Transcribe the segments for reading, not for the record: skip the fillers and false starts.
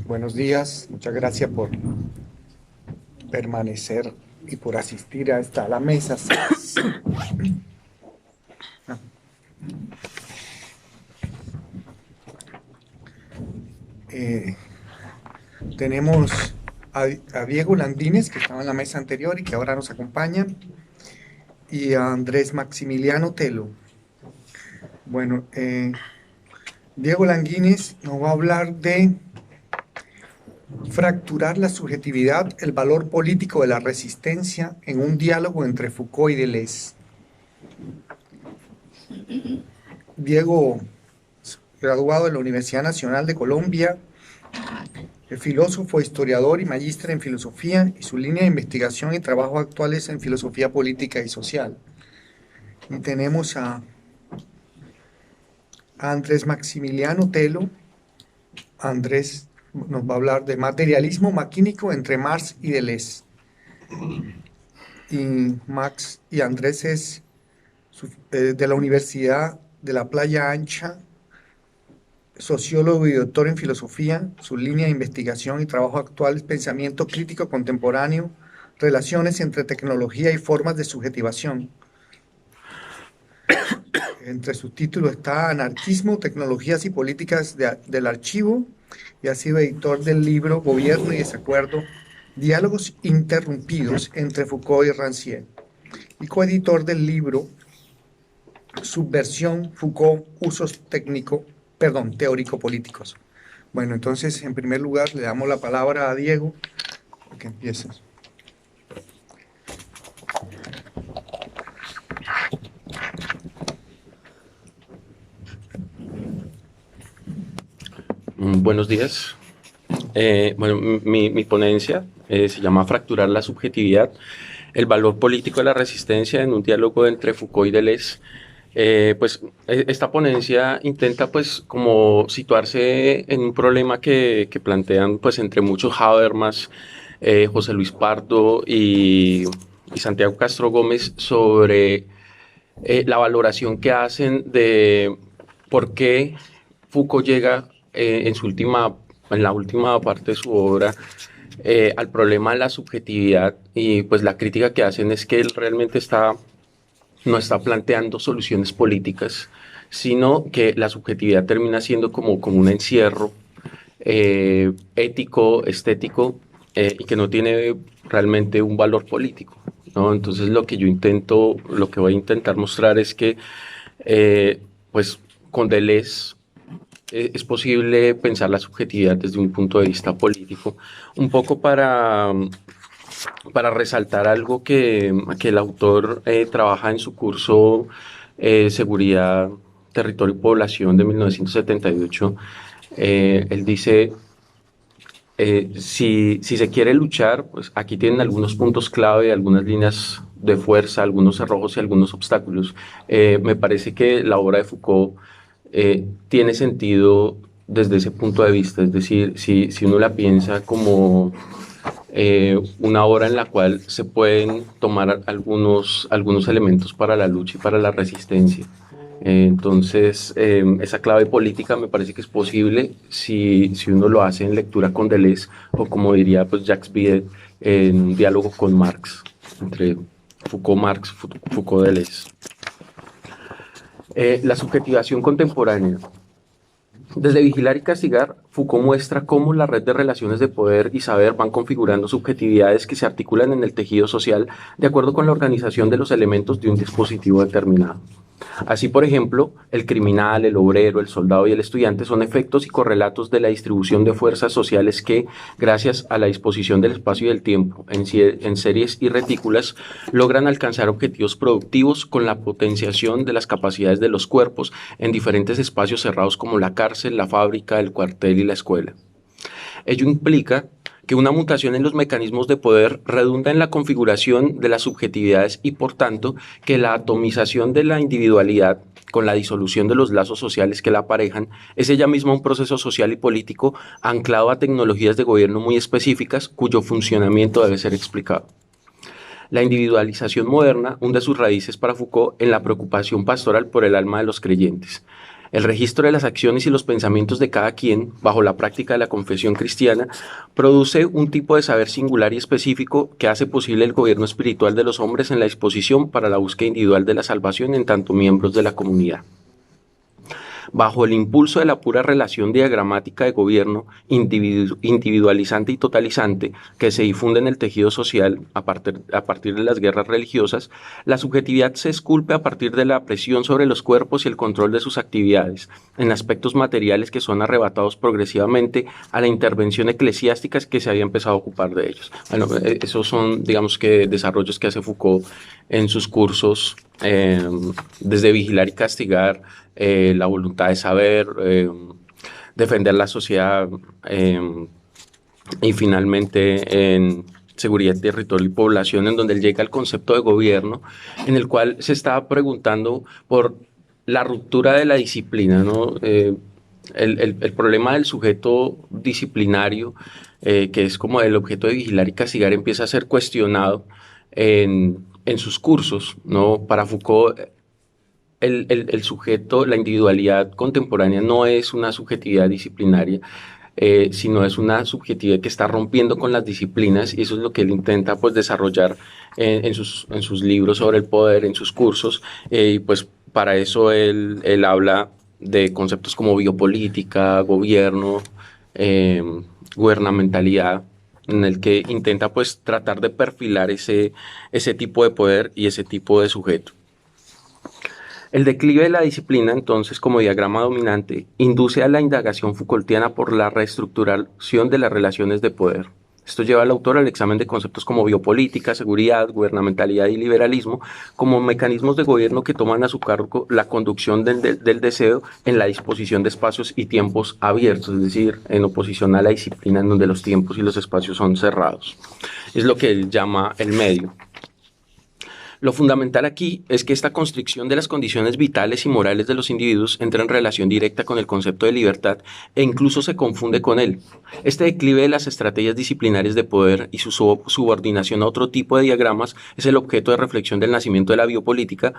Buenos días, muchas gracias por permanecer y por asistir a la mesa. Eh, tenemos a Diego Landines, que estaba en la mesa anterior y que ahora nos acompaña, y a Andrés Maximiliano Telo. Bueno, Diego Landines nos va a hablar de fracturar la subjetividad, el valor político de la resistencia en un diálogo entre Foucault y Deleuze. Diego, graduado de la Universidad Nacional de Colombia, es filósofo, historiador y magíster en filosofía, y su línea de investigación y trabajo actual es en filosofía política y social. Y tenemos a Andrés Maximiliano Telo. Andrés nos va a hablar de materialismo maquínico entre Marx y Deleuze. Y Andrés es de la Universidad de la Playa Ancha, sociólogo y doctor en filosofía. Su línea de investigación y trabajo actual es pensamiento crítico contemporáneo, relaciones entre tecnología y formas de subjetivación. Entre sus títulos está Anarquismo, Tecnologías y Políticas del Archivo, y ha sido editor del libro Gobierno y Desacuerdo, Diálogos Interrumpidos entre Foucault y Rancière, y coeditor del libro Subversión, Foucault, Usos teórico-políticos. Bueno, entonces, en primer lugar, le damos la palabra a Diego, para que empieces. Buenos días. Bueno, mi ponencia se llama Fracturar la subjetividad, el valor político de la resistencia en un diálogo entre Foucault y Deleuze. Esta ponencia intenta pues como situarse en un problema que plantean pues entre muchos Habermas, José Luis Pardo y Santiago Castro Gómez sobre la valoración que hacen de por qué Foucault llega en la última parte de su obra al problema de la subjetividad, y pues la crítica que hacen es que él realmente no está planteando soluciones políticas, sino que la subjetividad termina siendo como un encierro ético, estético, y que no tiene realmente un valor político, ¿no? Entonces lo que voy a intentar mostrar es que pues con Deleuze es posible pensar la subjetividad desde un punto de vista político, un poco para resaltar algo que el autor trabaja en su curso Seguridad, Territorio y Población de 1978. Él dice, si se quiere luchar, pues aquí tienen algunos puntos clave, algunas líneas de fuerza, algunos cerrojos y algunos obstáculos. Me parece que la obra de Foucault tiene sentido desde ese punto de vista, es decir, si uno la piensa como una obra en la cual se pueden tomar algunos elementos para la lucha y para la resistencia. Entonces, esa clave política me parece que es posible si uno lo hace en lectura con Deleuze, o como diría pues Jacques Vide, en un diálogo con Marx, entre Foucault-Marx, Foucault-Deleuze. La subjetivación contemporánea. Desde Vigilar y Castigar, Foucault muestra cómo la red de relaciones de poder y saber van configurando subjetividades que se articulan en el tejido social de acuerdo con la organización de los elementos de un dispositivo determinado. Así, por ejemplo, el criminal, el obrero, el soldado y el estudiante son efectos y correlatos de la distribución de fuerzas sociales que, gracias a la disposición del espacio y del tiempo en series y retículas, logran alcanzar objetivos productivos con la potenciación de las capacidades de los cuerpos en diferentes espacios cerrados como la cárcel, la fábrica, el cuartel y la escuela. Ello implica que una mutación en los mecanismos de poder redunda en la configuración de las subjetividades y, por tanto, que la atomización de la individualidad con la disolución de los lazos sociales que la aparejan es ella misma un proceso social y político anclado a tecnologías de gobierno muy específicas cuyo funcionamiento debe ser explicado. La individualización moderna hunde sus raíces para Foucault en la preocupación pastoral por el alma de los creyentes. El registro de las acciones y los pensamientos de cada quien, bajo la práctica de la confesión cristiana, produce un tipo de saber singular y específico que hace posible el gobierno espiritual de los hombres en la disposición para la búsqueda individual de la salvación en tanto miembros de la comunidad. Bajo el impulso de la pura relación diagramática de gobierno individualizante y totalizante que se difunde en el tejido social a partir de las guerras religiosas, la subjetividad se esculpe a partir de la presión sobre los cuerpos y el control de sus actividades, en aspectos materiales que son arrebatados progresivamente a la intervención eclesiástica que se había empezado a ocupar de ellos. Bueno, esos son, digamos que, desarrollos que hace Foucault en sus cursos, desde Vigilar y Castigar, la voluntad de saber, defender la sociedad, y finalmente en Seguridad, Territorio y Población, en donde él llega al concepto de gobierno, en el cual se estaba preguntando por la ruptura de la disciplina, ¿no? El problema del sujeto disciplinario, que es como el objeto de Vigilar y Castigar, empieza a ser cuestionado en sus cursos, ¿no? Para Foucault, el sujeto, la individualidad contemporánea no es una subjetividad disciplinaria, sino es una subjetividad que está rompiendo con las disciplinas, y eso es lo que él intenta, pues, desarrollar en sus libros sobre el poder, en sus cursos, y pues para eso él habla de conceptos como biopolítica, gobierno, gubernamentalidad, en el que intenta, pues, tratar de perfilar ese tipo de poder y ese tipo de sujeto. El declive de la disciplina, entonces, como diagrama dominante, induce a la indagación Foucaultiana por la reestructuración de las relaciones de poder. Esto lleva al autor al examen de conceptos como biopolítica, seguridad, gubernamentalidad y liberalismo como mecanismos de gobierno que toman a su cargo la conducción del deseo en la disposición de espacios y tiempos abiertos, es decir, en oposición a la disciplina en donde los tiempos y los espacios son cerrados. Es lo que él llama el medio. Lo fundamental aquí es que esta constricción de las condiciones vitales y morales de los individuos entra en relación directa con el concepto de libertad e incluso se confunde con él. Este declive de las estrategias disciplinarias de poder y su subordinación a otro tipo de diagramas es el objeto de reflexión del nacimiento de la biopolítica,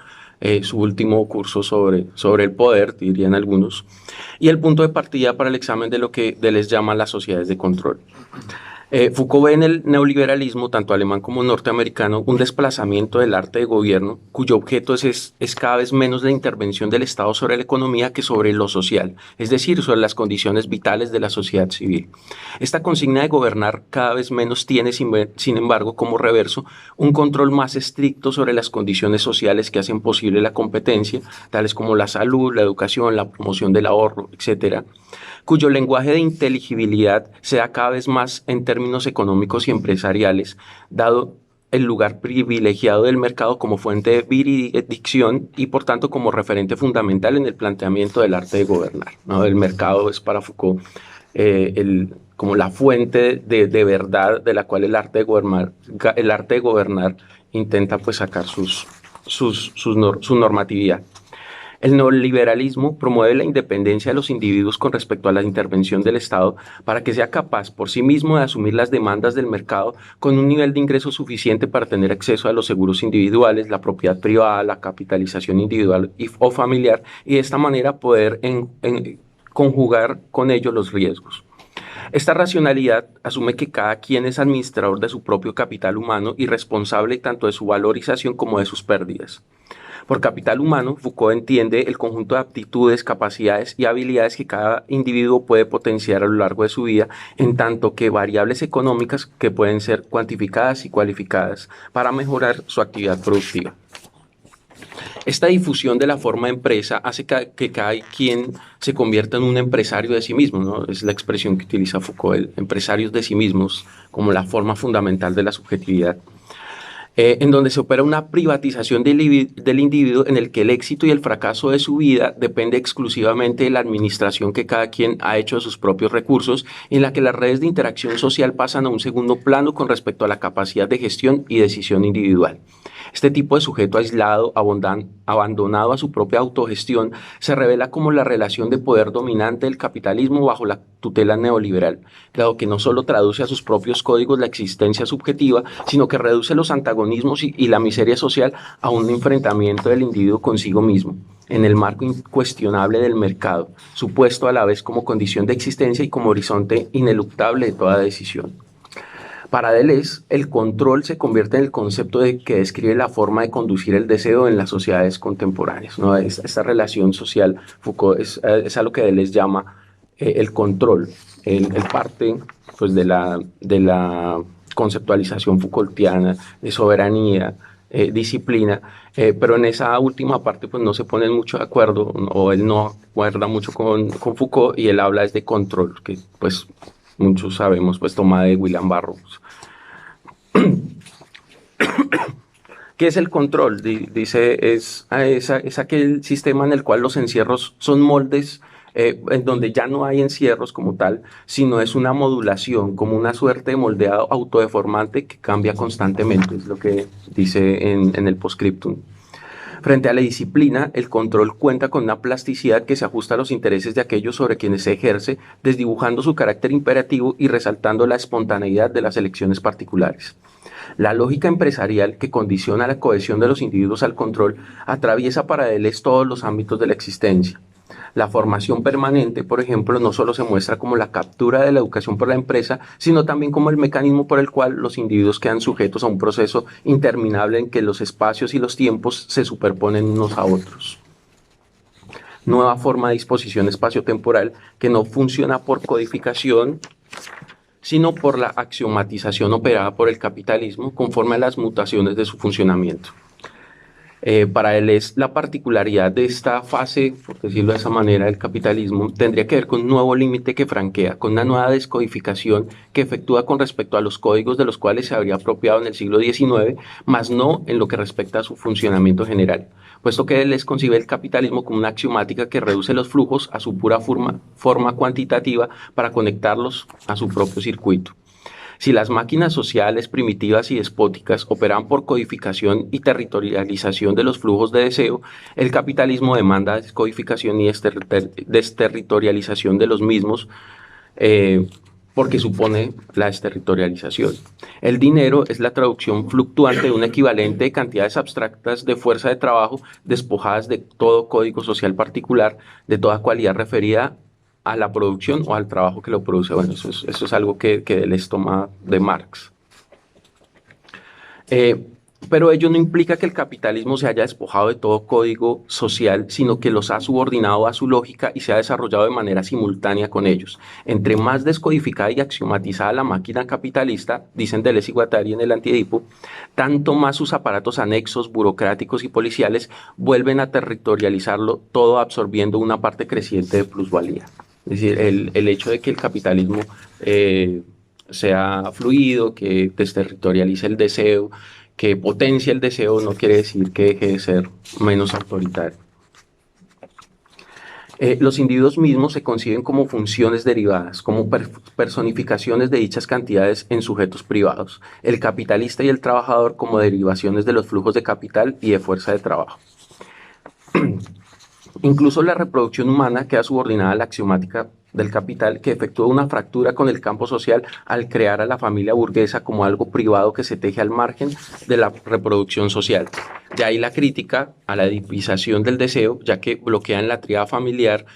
su último curso sobre el poder, dirían algunos, y el punto de partida para el examen de lo que les llama las sociedades de control. Foucault ve en el neoliberalismo, tanto alemán como norteamericano, un desplazamiento del arte de gobierno, cuyo objeto es cada vez menos la intervención del Estado sobre la economía que sobre lo social, es decir, sobre las condiciones vitales de la sociedad civil. Esta consigna de gobernar cada vez menos tiene, sin embargo, como reverso, un control más estricto sobre las condiciones sociales que hacen posible la competencia, tales como la salud, la educación, la promoción del ahorro, etc., cuyo lenguaje de inteligibilidad se da cada vez más en términos económicos y empresariales, dado el lugar privilegiado del mercado como fuente de jurisdicción y por tanto como referente fundamental en el planteamiento del arte de gobernar, ¿no? El mercado es para Foucault como la fuente de verdad de la cual el arte de gobernar intenta, pues, sacar su normatividad. El neoliberalismo promueve la independencia de los individuos con respecto a la intervención del Estado para que sea capaz por sí mismo de asumir las demandas del mercado con un nivel de ingreso suficiente para tener acceso a los seguros individuales, la propiedad privada, la capitalización individual o familiar, y de esta manera poder conjugar con ello los riesgos. Esta racionalidad asume que cada quien es administrador de su propio capital humano y responsable tanto de su valorización como de sus pérdidas. Por capital humano, Foucault entiende el conjunto de aptitudes, capacidades y habilidades que cada individuo puede potenciar a lo largo de su vida, en tanto que variables económicas que pueden ser cuantificadas y cualificadas para mejorar su actividad productiva. Esta difusión de la forma de empresa hace que cada quien se convierta en un empresario de sí mismo, ¿no? Es la expresión que utiliza Foucault, empresarios de sí mismos, como la forma fundamental de la subjetividad. En donde se opera una privatización del individuo en el que el éxito y el fracaso de su vida depende exclusivamente de la administración que cada quien ha hecho de sus propios recursos, y en la que las redes de interacción social pasan a un segundo plano con respecto a la capacidad de gestión y decisión individual. Este tipo de sujeto aislado, abandonado a su propia autogestión, se revela como la relación de poder dominante del capitalismo bajo la tutela neoliberal, dado que no solo traduce a sus propios códigos la existencia subjetiva, sino que reduce los antagonismos y la miseria social a un enfrentamiento del individuo consigo mismo. en el marco incuestionable del mercado, supuesto a la vez como condición de existencia y como horizonte ineluctable de toda decisión. Para Deleuze, el control se convierte en el concepto que describe la forma de conducir el deseo en las sociedades contemporáneas, ¿no? Esta relación social, Foucault, es a lo que Deleuze llama el control. Él parte pues, de la conceptualización Foucaultiana de soberanía, disciplina, pero en esa última parte pues no se ponen mucho de acuerdo, o él no acuerda mucho con Foucault, y él habla es de control, que pues muchos sabemos, pues toma de William Burroughs. ¿Qué es el control? Dice, es aquel sistema en el cual los encierros son moldes en donde ya no hay encierros como tal, sino es una modulación, como una suerte de moldeado autodeformante que cambia constantemente, es lo que dice en el postscriptum. Frente a la disciplina, el control cuenta con una plasticidad que se ajusta a los intereses de aquellos sobre quienes se ejerce, desdibujando su carácter imperativo y resaltando la espontaneidad de las elecciones particulares. La lógica empresarial que condiciona la cohesión de los individuos al control atraviesa para Deleuze todos los ámbitos de la existencia. La formación permanente, por ejemplo, no solo se muestra como la captura de la educación por la empresa, sino también como el mecanismo por el cual los individuos quedan sujetos a un proceso interminable en que los espacios y los tiempos se superponen unos a otros. Nueva forma de disposición espaciotemporal que no funciona por codificación, sino por la axiomatización operada por el capitalismo conforme a las mutaciones de su funcionamiento. Para él es la particularidad de esta fase, por decirlo de esa manera, del capitalismo, tendría que ver con un nuevo límite que franquea, con una nueva descodificación que efectúa con respecto a los códigos de los cuales se habría apropiado en el siglo XIX, más no en lo que respecta a su funcionamiento general, puesto que él les concibe el capitalismo como una axiomática que reduce los flujos a su pura forma cuantitativa para conectarlos a su propio circuito. Si las máquinas sociales primitivas y despóticas operan por codificación y territorialización de los flujos de deseo, el capitalismo demanda descodificación y desterritorialización de los mismos, porque supone la desterritorialización. El dinero es la traducción fluctuante de un equivalente de cantidades abstractas de fuerza de trabajo despojadas de todo código social particular, de toda cualidad referida a la producción o al trabajo que lo produce. Bueno, eso es algo que les toma de Marx. Pero ello no implica que el capitalismo se haya despojado de todo código social, sino que los ha subordinado a su lógica y se ha desarrollado de manera simultánea con ellos. Entre más descodificada y axiomatizada la máquina capitalista, dicen Deleuze y Guattari en el Antiedipo, tanto más sus aparatos anexos, burocráticos y policiales vuelven a territorializarlo, todo absorbiendo una parte creciente de plusvalía. Es decir, el hecho de que el capitalismo sea fluido, que desterritorialice el deseo, que potencia el deseo, no quiere decir que deje de ser menos autoritario. Los individuos mismos se conciben como funciones derivadas, como personificaciones de dichas cantidades en sujetos privados, el capitalista y el trabajador como derivaciones de los flujos de capital y de fuerza de trabajo. Incluso la reproducción humana queda subordinada a la axiomática del capital, que efectúa una fractura con el campo social al crear a la familia burguesa como algo privado que se teje al margen de la reproducción social. De ahí la crítica a la edificación del deseo, ya que bloquea en la tríada familiar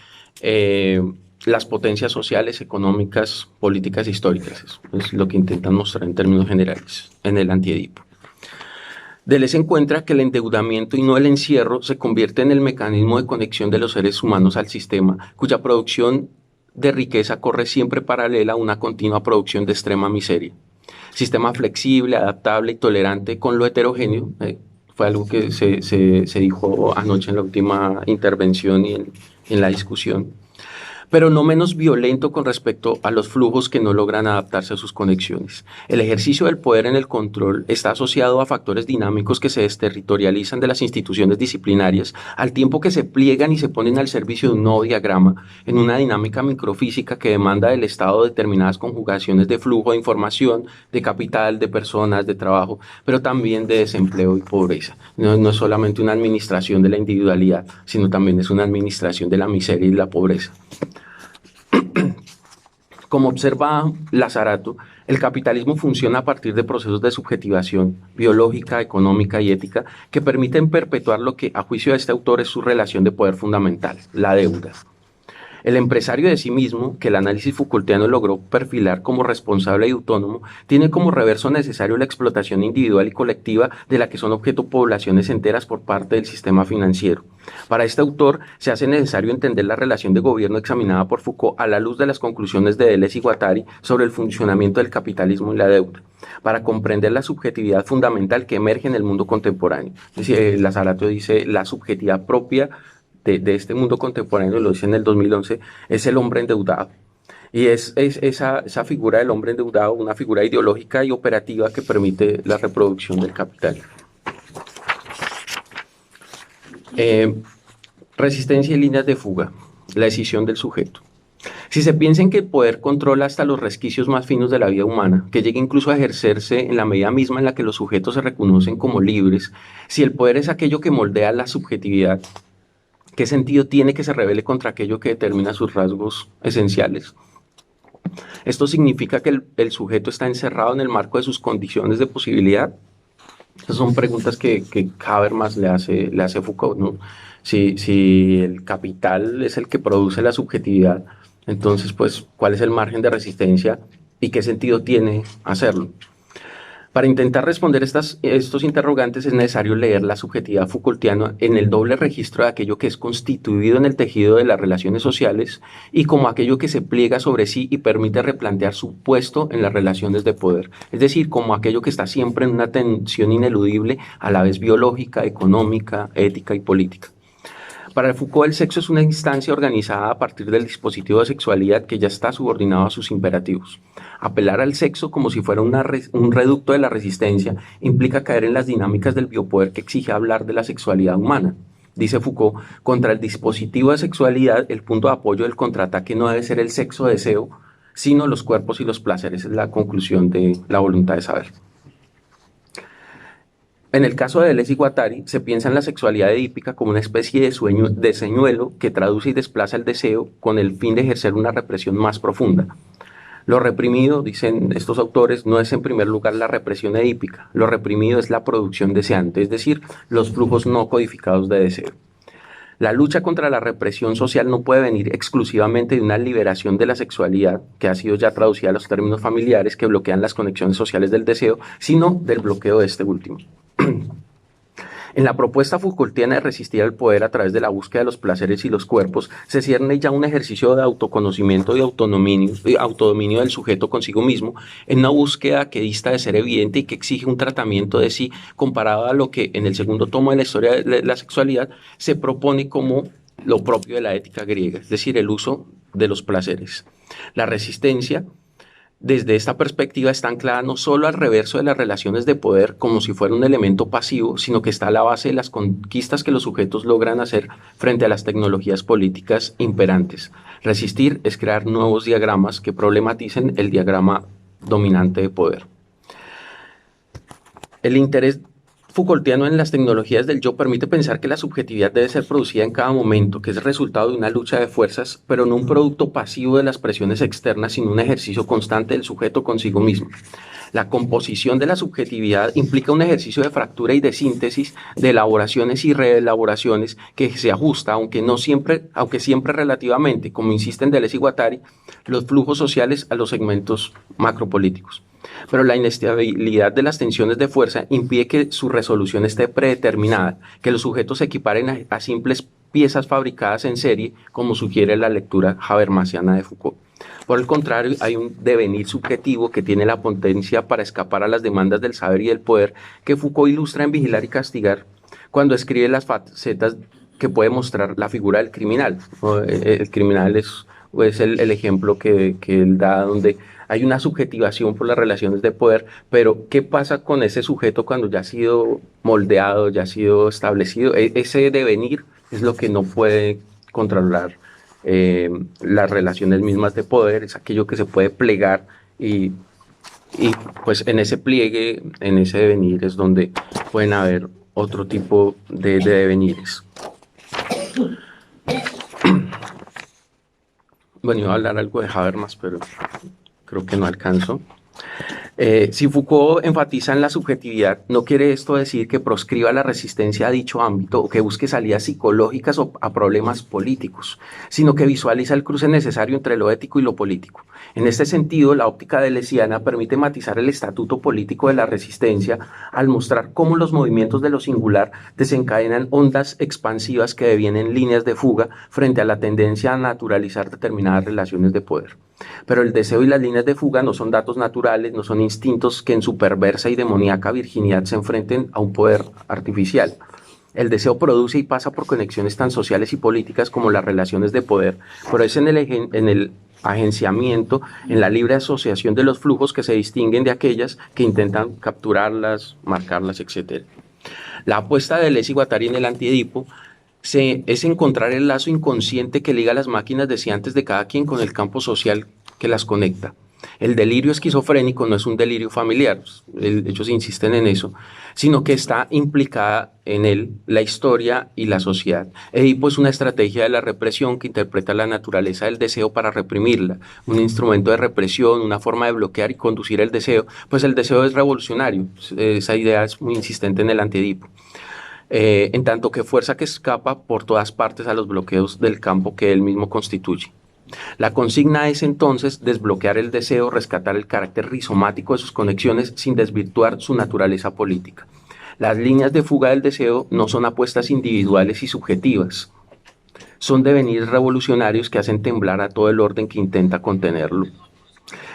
las potencias sociales, económicas, políticas e históricas. Eso es lo que intentan mostrar en términos generales en el Antiedipo. Deleuze encuentra que el endeudamiento y no el encierro se convierte en el mecanismo de conexión de los seres humanos al sistema, cuya producción de riqueza corre siempre paralela a una continua producción de extrema miseria. Sistema flexible, adaptable y tolerante con lo heterogéneo, fue algo que se dijo anoche en la última intervención y en la discusión, pero no menos violento con respecto a los flujos que no logran adaptarse a sus conexiones. El ejercicio del poder en el control está asociado a factores dinámicos que se desterritorializan de las instituciones disciplinarias, al tiempo que se pliegan y se ponen al servicio de un nuevo diagrama, en una dinámica microfísica que demanda del Estado determinadas conjugaciones de flujo de información, de capital, de personas, de trabajo, pero también de desempleo y pobreza. No es solamente una administración de la individualidad, sino también es una administración de la miseria y la pobreza. Como observa Lazarato, el capitalismo funciona a partir de procesos de subjetivación biológica, económica y ética que permiten perpetuar lo que, a juicio de este autor, es su relación de poder fundamental, la deuda. El empresario de sí mismo, que el análisis Foucaultiano logró perfilar como responsable y autónomo, tiene como reverso necesario la explotación individual y colectiva de la que son objeto poblaciones enteras por parte del sistema financiero. Para este autor, se hace necesario entender la relación de gobierno examinada por Foucault a la luz de las conclusiones de Deleuze y Guattari sobre el funcionamiento del capitalismo y la deuda, para comprender la subjetividad fundamental que emerge en el mundo contemporáneo. Lazarato dice, la subjetividad propia de este mundo contemporáneo, lo dice en el 2011, es el hombre endeudado. Y es esa figura del hombre endeudado, una figura ideológica y operativa que permite la reproducción del capital. Resistencia y líneas de fuga, la decisión del sujeto. Si se piensa en que el poder controla hasta los resquicios más finos de la vida humana, que llega incluso a ejercerse en la medida misma en la que los sujetos se reconocen como libres, si el poder es aquello que moldea la subjetividad, ¿qué sentido tiene que se rebele contra aquello que determina sus rasgos esenciales? ¿Esto significa que el sujeto está encerrado en el marco de sus condiciones de posibilidad? Esas son preguntas que Habermas le hace a Foucault, ¿no? Si el capital es el que produce la subjetividad, entonces, pues, ¿cuál es el margen de resistencia y qué sentido tiene hacerlo? Para intentar responder estos interrogantes es necesario leer la subjetividad Foucaultiana en el doble registro de aquello que es constituido en el tejido de las relaciones sociales y como aquello que se pliega sobre sí y permite replantear su puesto en las relaciones de poder, es decir, como aquello que está siempre en una tensión ineludible a la vez biológica, económica, ética y política. Para Foucault, el sexo es una instancia organizada a partir del dispositivo de sexualidad que ya está subordinado a sus imperativos. Apelar al sexo como si fuera un reducto de la resistencia implica caer en las dinámicas del biopoder que exige hablar de la sexualidad humana. Dice Foucault, contra el dispositivo de sexualidad, el punto de apoyo del contraataque no debe ser el sexo-deseo, sino los cuerpos y los placeres. Es la conclusión de la voluntad de saber. En el caso de Deleuze y Guattari, se piensa en la sexualidad edípica como una especie de señuelo que traduce y desplaza el deseo con el fin de ejercer una represión más profunda. Lo reprimido, dicen estos autores, no es en primer lugar la represión edípica. Lo reprimido es la producción deseante, es decir, los flujos no codificados de deseo. La lucha contra la represión social no puede venir exclusivamente de una liberación de la sexualidad, que ha sido ya traducida a los términos familiares que bloquean las conexiones sociales del deseo, sino del bloqueo de este último. En la propuesta Foucaultiana de resistir al poder a través de la búsqueda de los placeres y los cuerpos, se cierne ya un ejercicio de autoconocimiento y autodominio del sujeto consigo mismo, en una búsqueda que dista de ser evidente y que exige un tratamiento de sí comparado a lo que en el segundo tomo de la historia de la sexualidad se propone como lo propio de la ética griega, es decir, el uso de los placeres. La resistencia, desde esta perspectiva, está anclada no solo al reverso de las relaciones de poder como si fuera un elemento pasivo, sino que está a la base de las conquistas que los sujetos logran hacer frente a las tecnologías políticas imperantes. Resistir es crear nuevos diagramas que problematicen el diagrama dominante de poder. El interés Foucaultiano en las tecnologías del yo permite pensar que la subjetividad debe ser producida en cada momento, que es el resultado de una lucha de fuerzas, pero no un producto pasivo de las presiones externas, sino un ejercicio constante del sujeto consigo mismo. La composición de la subjetividad implica un ejercicio de fractura y de síntesis, de elaboraciones y reelaboraciones que se ajusta, aunque siempre relativamente, como insisten Deleuze y Guattari, los flujos sociales a los segmentos macropolíticos. Pero la inestabilidad de las tensiones de fuerza impide que su resolución esté predeterminada, que los sujetos se equiparen a simples piezas fabricadas en serie, como sugiere la lectura habermasiana de Foucault. Por el contrario, hay un devenir subjetivo que tiene la potencia para escapar a las demandas del saber y del poder, que Foucault ilustra en Vigilar y Castigar, cuando escribe las facetas que puede mostrar la figura del criminal. El criminal es el ejemplo que él da, donde hay una subjetivación por las relaciones de poder, pero ¿qué pasa con ese sujeto cuando ya ha sido moldeado, ya ha sido establecido? Ese devenir es lo que no puede controlar las relaciones mismas de poder, es aquello que se puede plegar y pues en ese pliegue, en ese devenir es donde pueden haber otro tipo de devenires. Bueno, iba a hablar algo de Habermas, pero creo que no alcanzo. Si Foucault enfatiza en la subjetividad, no quiere esto decir que proscriba la resistencia a dicho ámbito o que busque salidas psicológicas o a problemas políticos, sino que visualiza el cruce necesario entre lo ético y lo político. En este sentido, la óptica deleuziana permite matizar el estatuto político de la resistencia al mostrar cómo los movimientos de lo singular desencadenan ondas expansivas que devienen líneas de fuga frente a la tendencia a naturalizar determinadas relaciones de poder. Pero el deseo y las líneas de fuga no son datos naturales, no son instintos que en su perversa y demoníaca virginidad se enfrenten a un poder artificial. El deseo produce y pasa por conexiones tan sociales y políticas como las relaciones de poder, pero es en el agenciamiento, en la libre asociación de los flujos que se distinguen de aquellas que intentan capturarlas, marcarlas, etc. La apuesta de Deleuze y Guattari en el Antiedipo es encontrar el lazo inconsciente que liga las máquinas deseantes de cada quien con el campo social que las conecta. El delirio esquizofrénico no es un delirio familiar, ellos insisten en eso, sino que está implicada en él la historia y la sociedad. Edipo es una estrategia de la represión que interpreta la naturaleza del deseo para reprimirla, un instrumento de represión, una forma de bloquear y conducir el deseo, pues el deseo es revolucionario, esa idea es muy insistente en el Antiedipo. En tanto que fuerza que escapa por todas partes a los bloqueos del campo que él mismo constituye. La consigna es entonces desbloquear el deseo, rescatar el carácter rizomático de sus conexiones sin desvirtuar su naturaleza política. Las líneas de fuga del deseo no son apuestas individuales y subjetivas, son devenires revolucionarios que hacen temblar a todo el orden que intenta contenerlo.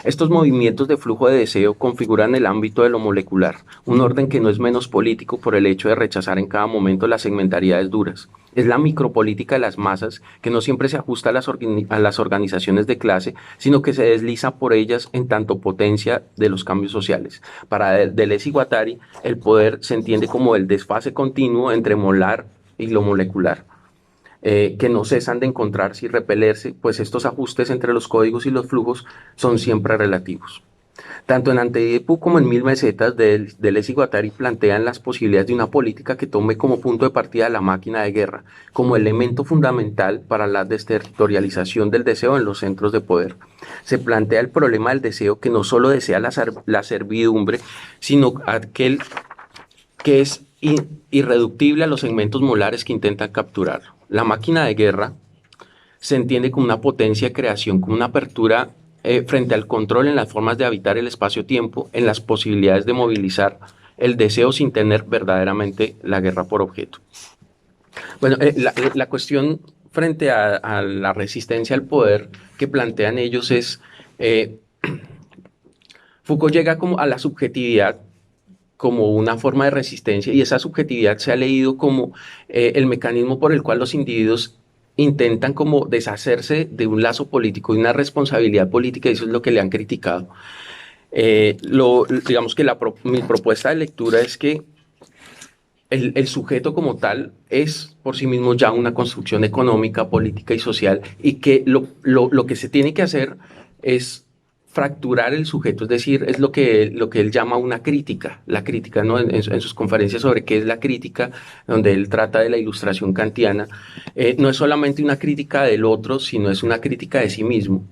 Estos movimientos de flujo de deseo configuran el ámbito de lo molecular, un orden que no es menos político por el hecho de rechazar en cada momento las segmentariedades duras. Es la micropolítica de las masas que no siempre se ajusta a las organizaciones de clase, sino que se desliza por ellas en tanto potencia de los cambios sociales. Para Deleuze y Guattari, el poder se entiende como el desfase continuo entre molar y lo molecular. Que no cesan de encontrarse y repelerse, pues estos ajustes entre los códigos y los flujos son siempre relativos. Tanto en Antiedipo como en Mil Mesetas, Deleuze y Guattari plantean las posibilidades de una política que tome como punto de partida la máquina de guerra, como elemento fundamental para la desterritorialización del deseo en los centros de poder. Se plantea el problema del deseo que no solo desea la servidumbre, sino aquel que es irreductible a los segmentos molares que intentan capturarlo. La máquina de guerra se entiende como una potencia de creación, como una apertura frente al control en las formas de habitar el espacio-tiempo, en las posibilidades de movilizar el deseo sin tener verdaderamente la guerra por objeto. Bueno, la cuestión frente a la resistencia al poder que plantean ellos es, Foucault llega como a la subjetividad como una forma de resistencia y esa subjetividad se ha leído como el mecanismo por el cual los individuos intentan como deshacerse de un lazo político y una responsabilidad política y eso es lo que le han criticado. Digamos que mi propuesta de lectura es que el sujeto como tal es por sí mismo ya una construcción económica, política y social y que lo que se tiene que hacer es fracturar el sujeto, es decir, es lo que él llama una crítica, la crítica, ¿no? En sus conferencias sobre qué es la crítica, donde él trata de la ilustración kantiana, no es solamente una crítica del otro, sino es una crítica de sí mismo.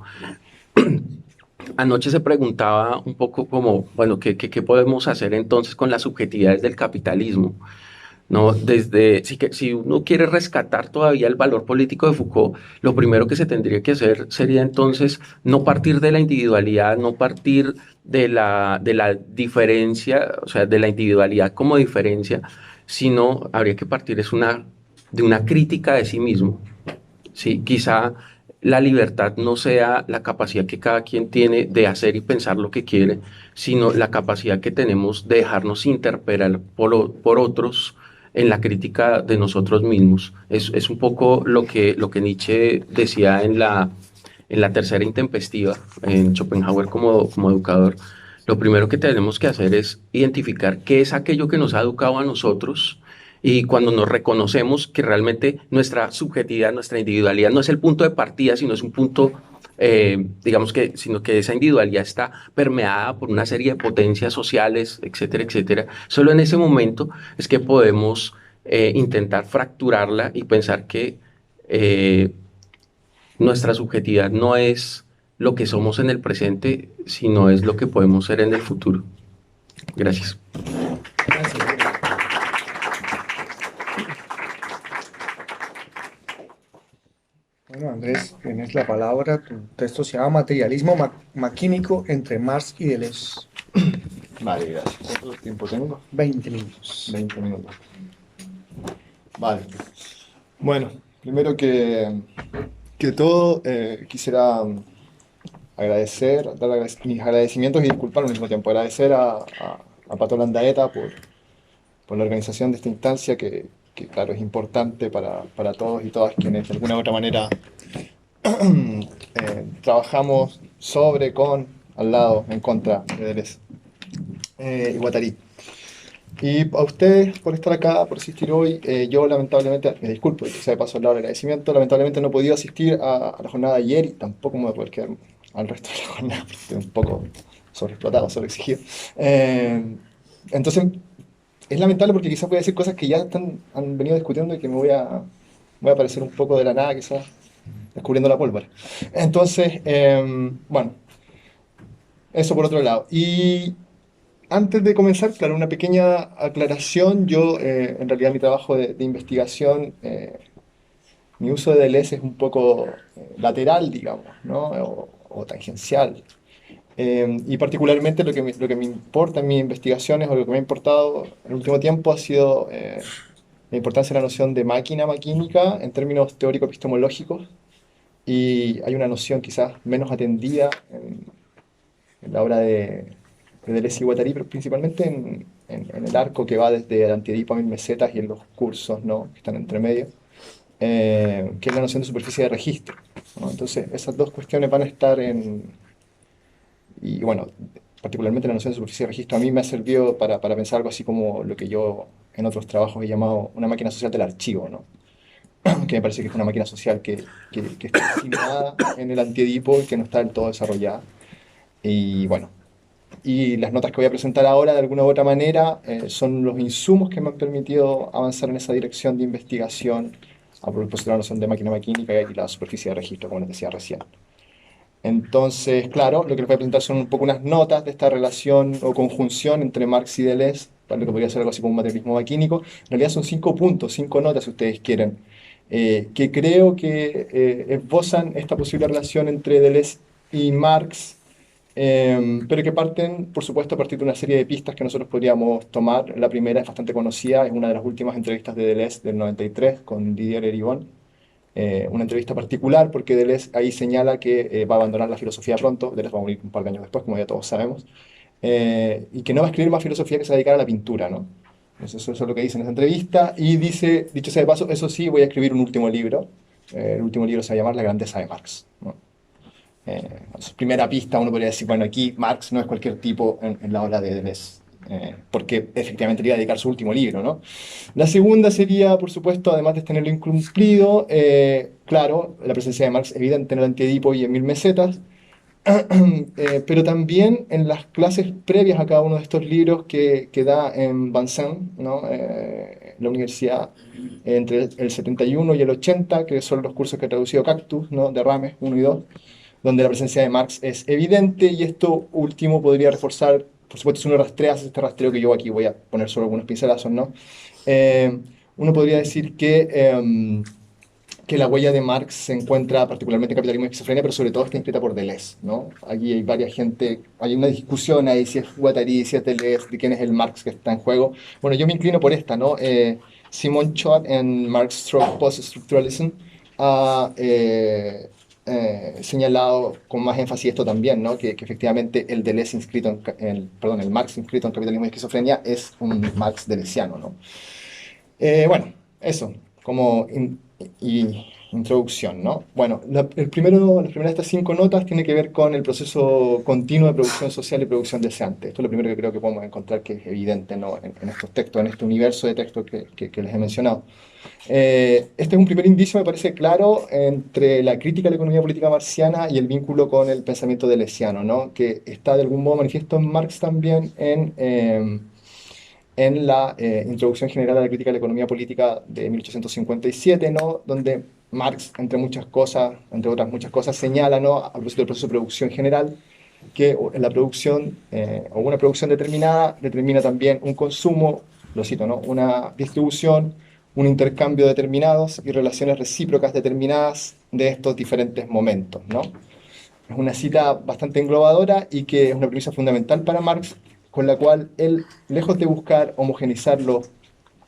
Anoche se preguntaba un poco como, bueno, ¿qué podemos hacer entonces con las subjetividades del capitalismo? No, si uno quiere rescatar todavía el valor político de Foucault, lo primero que se tendría que hacer sería entonces no partir de la individualidad, no partir de la diferencia, o sea, de la individualidad como diferencia, sino habría que partir de una crítica de sí mismo. Sí, quizá la libertad no sea la capacidad que cada quien tiene de hacer y pensar lo que quiere, sino la capacidad que tenemos de dejarnos interpelar por otros en la crítica de nosotros mismos. Es un poco lo que Nietzsche decía en la tercera intempestiva, en Schopenhauer como educador. Lo primero que tenemos que hacer es identificar qué es aquello que nos ha educado a nosotros y cuando nos reconocemos que realmente nuestra subjetividad, nuestra individualidad no es el punto de partida, sino es un punto, sino que esa individualidad está permeada por una serie de potencias sociales, etcétera, etcétera. Solo en ese momento es que podemos intentar fracturarla y pensar que nuestra subjetividad no es lo que somos en el presente, sino es lo que podemos ser en el futuro. Gracias. Gracias. Bueno, Andrés, tienes la palabra. Tu texto se llama Materialismo maquínico entre Marx y Deleuze. Vale, gracias. ¿Cuánto tiempo tengo? 20 minutos. 20 minutos. Vale. Bueno, primero que todo, quisiera agradecer, mis agradecimientos y disculpar al mismo tiempo. Agradecer a Pato Landaeta por la organización de esta instancia claro, es importante para todos y todas quienes de alguna u otra manera trabajamos sobre, con, al lado, en contra de Deleuze y Guattari. Y a ustedes por estar acá, por asistir hoy, yo lamentablemente, me disculpo, y sea de paso al lado del agradecimiento, lamentablemente no he podido asistir a la jornada de ayer y tampoco me voy a poder quedar al resto de la jornada, porque estoy un poco sobreexplotado, sobreexigido. Entonces, es lamentable porque quizás voy a decir cosas que ya han venido discutiendo y que voy a aparecer un poco de la nada, quizás descubriendo la pólvora. Entonces, bueno, eso por otro lado. Y antes de comenzar, claro, una pequeña aclaración. Yo, en realidad, mi trabajo de investigación, mi uso de Deleuze es un poco lateral, digamos, ¿no? O tangencial. Y particularmente lo que me importa en mis investigaciones, o lo que me ha importado en el último tiempo, ha sido la importancia de la noción de máquina maquínica en términos teórico-epistemológicos. Y hay una noción quizás menos atendida en la obra de Deleuze y Guattari, pero principalmente en el arco que va desde el Antiedipo a Mil Mesetas y en los cursos, ¿no?, que están entre medio, que es la noción de superficie de registro, ¿no? Entonces, esas dos cuestiones van a estar y bueno, particularmente la noción de superficie de registro a mí me ha servido para pensar algo así como lo que yo en otros trabajos he llamado una máquina social del archivo, ¿no? Que me parece que es una máquina social que está asignada en el Antiedipo y que no está del todo desarrollada. Y bueno, y las notas que voy a presentar ahora, de alguna u otra manera, son los insumos que me han permitido avanzar en esa dirección de investigación a propósito de la noción de máquina maquínica y la superficie de registro, como les decía recién. Entonces, claro, lo que les voy a presentar son un poco unas notas de esta relación o conjunción entre Marx y Deleuze, para lo que podría ser algo así como un materialismo maquínico. En realidad son 5 puntos, 5 notas, si ustedes quieren, que creo que esbozan esta posible relación entre Deleuze y Marx, pero que parten, por supuesto, a partir de una serie de pistas que nosotros podríamos tomar. La primera es bastante conocida, es una de las últimas entrevistas de Deleuze del 93 con Didier Eribon. Una entrevista particular porque Deleuze ahí señala que va a abandonar la filosofía pronto. Deleuze va a morir un par de años después, como ya todos sabemos, y que no va a escribir más filosofía, que se va a dedicar a la pintura, ¿no? Entonces, eso es lo que dice en esa entrevista. Y dice, dicho sea de paso, eso sí, voy a escribir un último libro. El último libro se va a llamar La grandeza de Marx, ¿no? Su primera pista, uno podría decir, bueno, aquí Marx no es cualquier tipo en la obra de Deleuze, porque efectivamente le iba a dedicar su último libro, ¿no? La segunda sería, por supuesto, además de tenerlo incumplido, claro, la presencia de Marx evidente en el Antiedipo y en Mil Mesetas, pero también en las clases previas a cada uno de estos libros que da en Vincennes, ¿no? La universidad, entre el 71 y el 80, que son los cursos que ha traducido Cactus, ¿no?, de Rames 1 y 2, donde la presencia de Marx es evidente. Y esto último podría reforzar, por supuesto, si uno rastrea este rastreo, que yo aquí voy a poner solo algunos pincelazos, ¿no? Uno podría decir que la huella de Marx se encuentra particularmente en Capitalismo y Esquizofrenia, pero sobre todo está inscrita por Deleuze, ¿no? Aquí hay varias gente, hay una discusión ahí si es Guattari, si es Deleuze, de quién es el Marx que está en juego. Bueno, yo me inclino por esta, ¿no? Simon Schott en Marx Stroke Post-Structuralism ha señalado con más énfasis esto también, ¿no? Que efectivamente el Deleuze inscrito el Marx inscrito en Capitalismo y Esquizofrenia es un Marx deleuziano, ¿no? Bueno, eso, como introducción, ¿no? Bueno, la primera de estas 5 notas tiene que ver con el proceso continuo de producción social y producción deseante. Esto es lo primero que creo que podemos encontrar que es evidente, ¿no?, en estos textos, en este universo de textos que les he mencionado. Este es un primer indicio, me parece claro, entre la crítica a la economía política marxiana y el vínculo con el pensamiento deleuziano, ¿no?, que está de algún modo manifiesto en Marx también en la Introducción General a la Crítica a la Economía Política de 1857, ¿no?, donde Marx, entre muchas cosas, entre otras muchas cosas, señala, ¿no?, a propósito del proceso de producción general, que la producción o una producción determinada determina también un consumo, lo cito, ¿no?, una distribución, un intercambio determinados y relaciones recíprocas determinadas de estos diferentes momentos, ¿no? Es una cita bastante englobadora y que es una premisa fundamental para Marx, con la cual él, lejos de buscar homogenizarlo,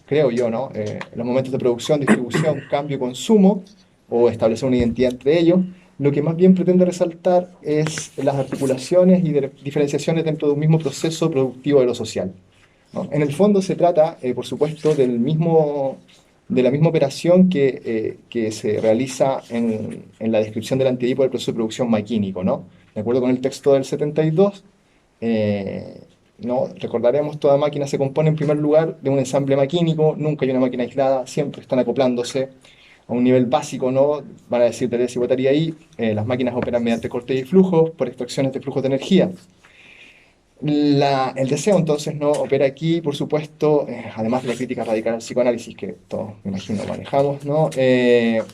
creo yo, ¿no?, los momentos de producción, distribución, cambio y consumo, o establecer una identidad entre ellos, lo que más bien pretende resaltar es las articulaciones y diferenciaciones dentro de un mismo proceso productivo de lo social, ¿no? En el fondo se trata, por supuesto, de la misma operación que se realiza en la descripción del antedipo del proceso de producción maquínico, ¿no? De acuerdo con el texto del 72, ¿no? Recordaremos, toda máquina se compone en primer lugar de un ensamble maquínico, nunca hay una máquina aislada, siempre están acoplándose a un nivel básico, ¿no? Van a decir Deleuze y Guattari ahí, las máquinas operan mediante cortes y flujos por extracciones de flujos de energía. El deseo, entonces, no opera aquí, por supuesto, además de la crítica radical al psicoanálisis que todos, me imagino, manejamos, ¿no? El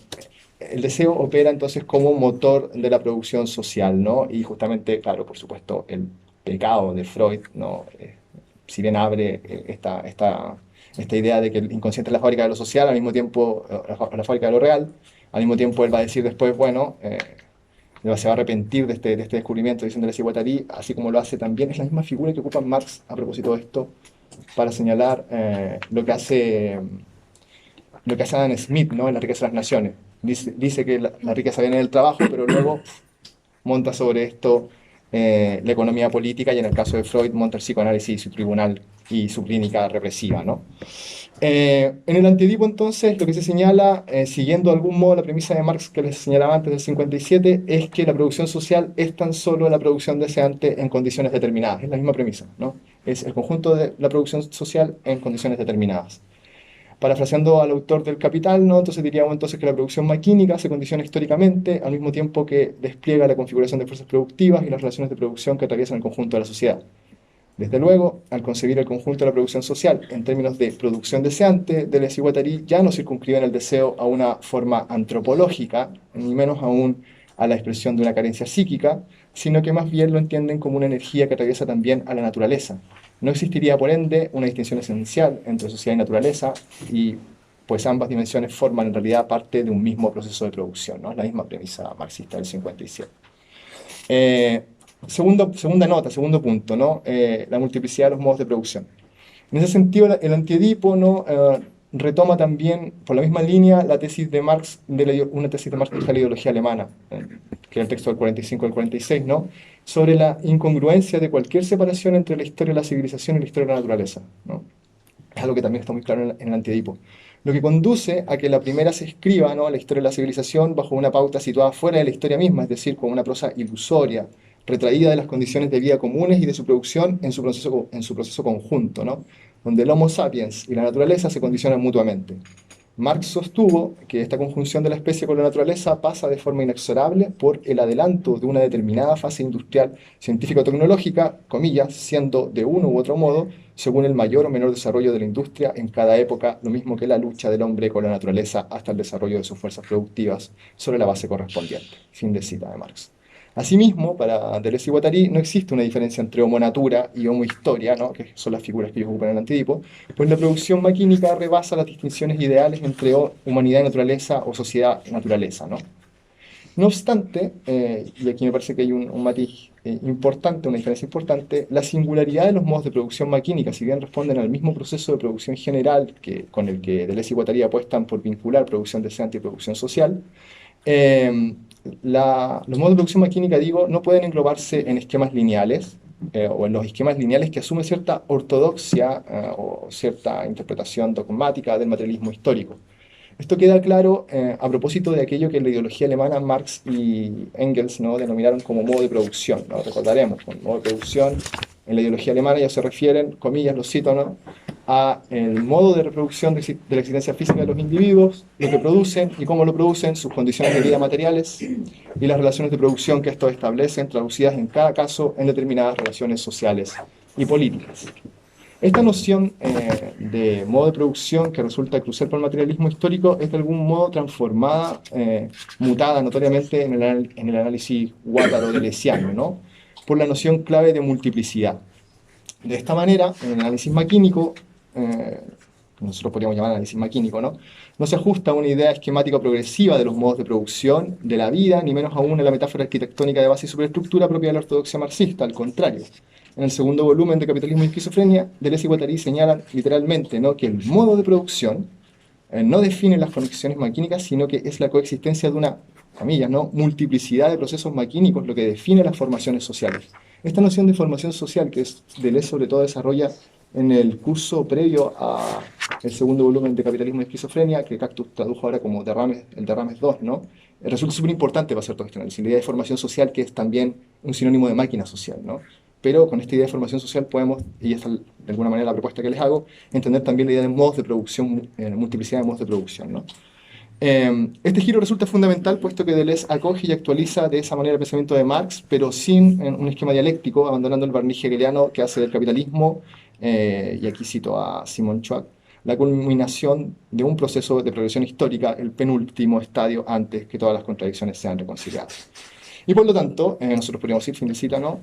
deseo opera entonces como motor de la producción social, ¿no? Y justamente, claro, por supuesto, el pecado de Freud, ¿no? Si bien abre esta idea de que el inconsciente es la fábrica de lo social, al mismo tiempo, la fábrica de lo real, al mismo tiempo él va a decir después, bueno, se va a arrepentir de este descubrimiento diciéndole a Guattari, así como lo hace también, es la misma figura que ocupa Marx a propósito de esto, para señalar lo que hace Adam Smith, ¿no?, en La riqueza de las naciones. Dice que la riqueza viene del trabajo, pero luego monta sobre esto la economía política y en el caso de Freud monta el psicoanálisis y su tribunal y su clínica represiva, ¿no? En el Antiedipo, entonces, lo que se señala, siguiendo de algún modo la premisa de Marx que les señalaba antes del 57, es que la producción social es tan solo la producción deseante en condiciones determinadas. Es la misma premisa, ¿no? Es el conjunto de la producción social en condiciones determinadas. Parafraseando al autor del Capital, ¿no?, entonces diríamos entonces que la producción maquínica se condiciona históricamente al mismo tiempo que despliega la configuración de fuerzas productivas y las relaciones de producción que atraviesan el conjunto de la sociedad. Desde luego, al concebir el conjunto de la producción social en términos de producción deseante, Deleuze y Guattari ya no circunscriben el deseo a una forma antropológica, ni menos aún a la expresión de una carencia psíquica, sino que más bien lo entienden como una energía que atraviesa también a la naturaleza. No existiría, por ende, una distinción esencial entre sociedad y naturaleza, y pues ambas dimensiones forman en realidad parte de un mismo proceso de producción, ¿no? Es la misma premisa marxista del 57. Segunda nota, segundo punto, ¿no? La multiplicidad de los modos de producción. En ese sentido, el Antiedipo, ¿no?, retoma también, por la misma línea, la tesis de Marx, una tesis de Marx de la ideología alemana, que es el texto del 45 al 46, ¿no?, sobre la incongruencia de cualquier separación entre la historia de la civilización y la historia de la naturaleza, ¿no? Es algo que también está muy claro en el Antiedipo. Lo que conduce a que la primera se escriba, ¿no?, la historia de la civilización bajo una pauta situada fuera de la historia misma, es decir, con una prosa ilusoria, retraída de las condiciones de vida comunes y de su producción en su proceso conjunto, ¿no?, donde el Homo sapiens y la naturaleza se condicionan mutuamente. Marx sostuvo que esta conjunción de la especie con la naturaleza pasa de forma inexorable por el adelanto de una determinada fase industrial científico-tecnológica, comillas, siendo de uno u otro modo, según el mayor o menor desarrollo de la industria en cada época, lo mismo que la lucha del hombre con la naturaleza hasta el desarrollo de sus fuerzas productivas sobre la base correspondiente. Fin de cita de Marx. Asimismo, para Deleuze y Guattari no existe una diferencia entre homo natura y homo historia, ¿no?, que son las figuras que ellos ocupan en el Antiedipo, pues la producción maquínica rebasa las distinciones ideales entre humanidad y naturaleza o sociedad y naturaleza, ¿no? No obstante, y aquí me parece que hay un matiz importante, una diferencia importante, la singularidad de los modos de producción maquínica, si bien responden al mismo proceso de producción general con el que Deleuze y Guattari apuestan por vincular producción deseante y producción social, los modos de producción maquínica, digo, no pueden englobarse en esquemas lineales o en los esquemas lineales que asumen cierta ortodoxia o cierta interpretación dogmática del materialismo histórico. Esto queda claro a propósito de aquello que en la ideología alemana Marx y Engels, ¿no?, denominaron como modo de producción, ¿no? Recordaremos, con modo de producción en la ideología alemana ya se refieren, comillas, lo cito, ¿no?, a el modo de reproducción de la existencia física de los individuos, lo que producen y cómo lo producen, sus condiciones de vida materiales y las relaciones de producción que estos establecen, traducidas en cada caso en determinadas relaciones sociales y políticas. Esta noción de modo de producción que resulta crucial para el materialismo histórico es de algún modo transformada, mutada notoriamente en el análisis guattaro-deleuziano, ¿no? Por la noción clave de multiplicidad. De esta manera, en el análisis maquínico, nosotros podríamos llamar análisis maquínico, ¿no? No se ajusta a una idea esquemática progresiva de los modos de producción de la vida, ni menos aún a la metáfora arquitectónica de base y superestructura propia de la ortodoxia marxista, al contrario. En el segundo volumen de Capitalismo y Esquizofrenia, Deleuze y Guattari señalan literalmente, ¿no?, que el modo de producción no define las conexiones maquínicas, sino que es la coexistencia de una, comillas, ¿no?, multiplicidad de procesos maquínicos lo que define las formaciones sociales. Esta noción de formación social que Deleuze sobre todo desarrolla en el curso previo al segundo volumen de Capitalismo y Esquizofrenia, que Cactus tradujo ahora como el Derrames 2, ¿no? Resulta súper importante para hacer todo este análisis. La idea de formación social, que es también un sinónimo de máquina social, ¿no? Pero con esta idea de formación social podemos, y esta es de alguna manera la propuesta que les hago, entender también la idea de modos de producción, multiplicidad de modos de producción, ¿no? Este giro resulta fundamental puesto que Deleuze acoge y actualiza de esa manera el pensamiento de Marx, pero sin un esquema dialéctico, abandonando el barniz hegeliano que hace del capitalismo, y aquí cito a Simon Schwab, la culminación de un proceso de progresión histórica, el penúltimo estadio antes que todas las contradicciones sean reconciliadas. Y por lo tanto, nosotros podríamos decir, fin de cita, ¿no?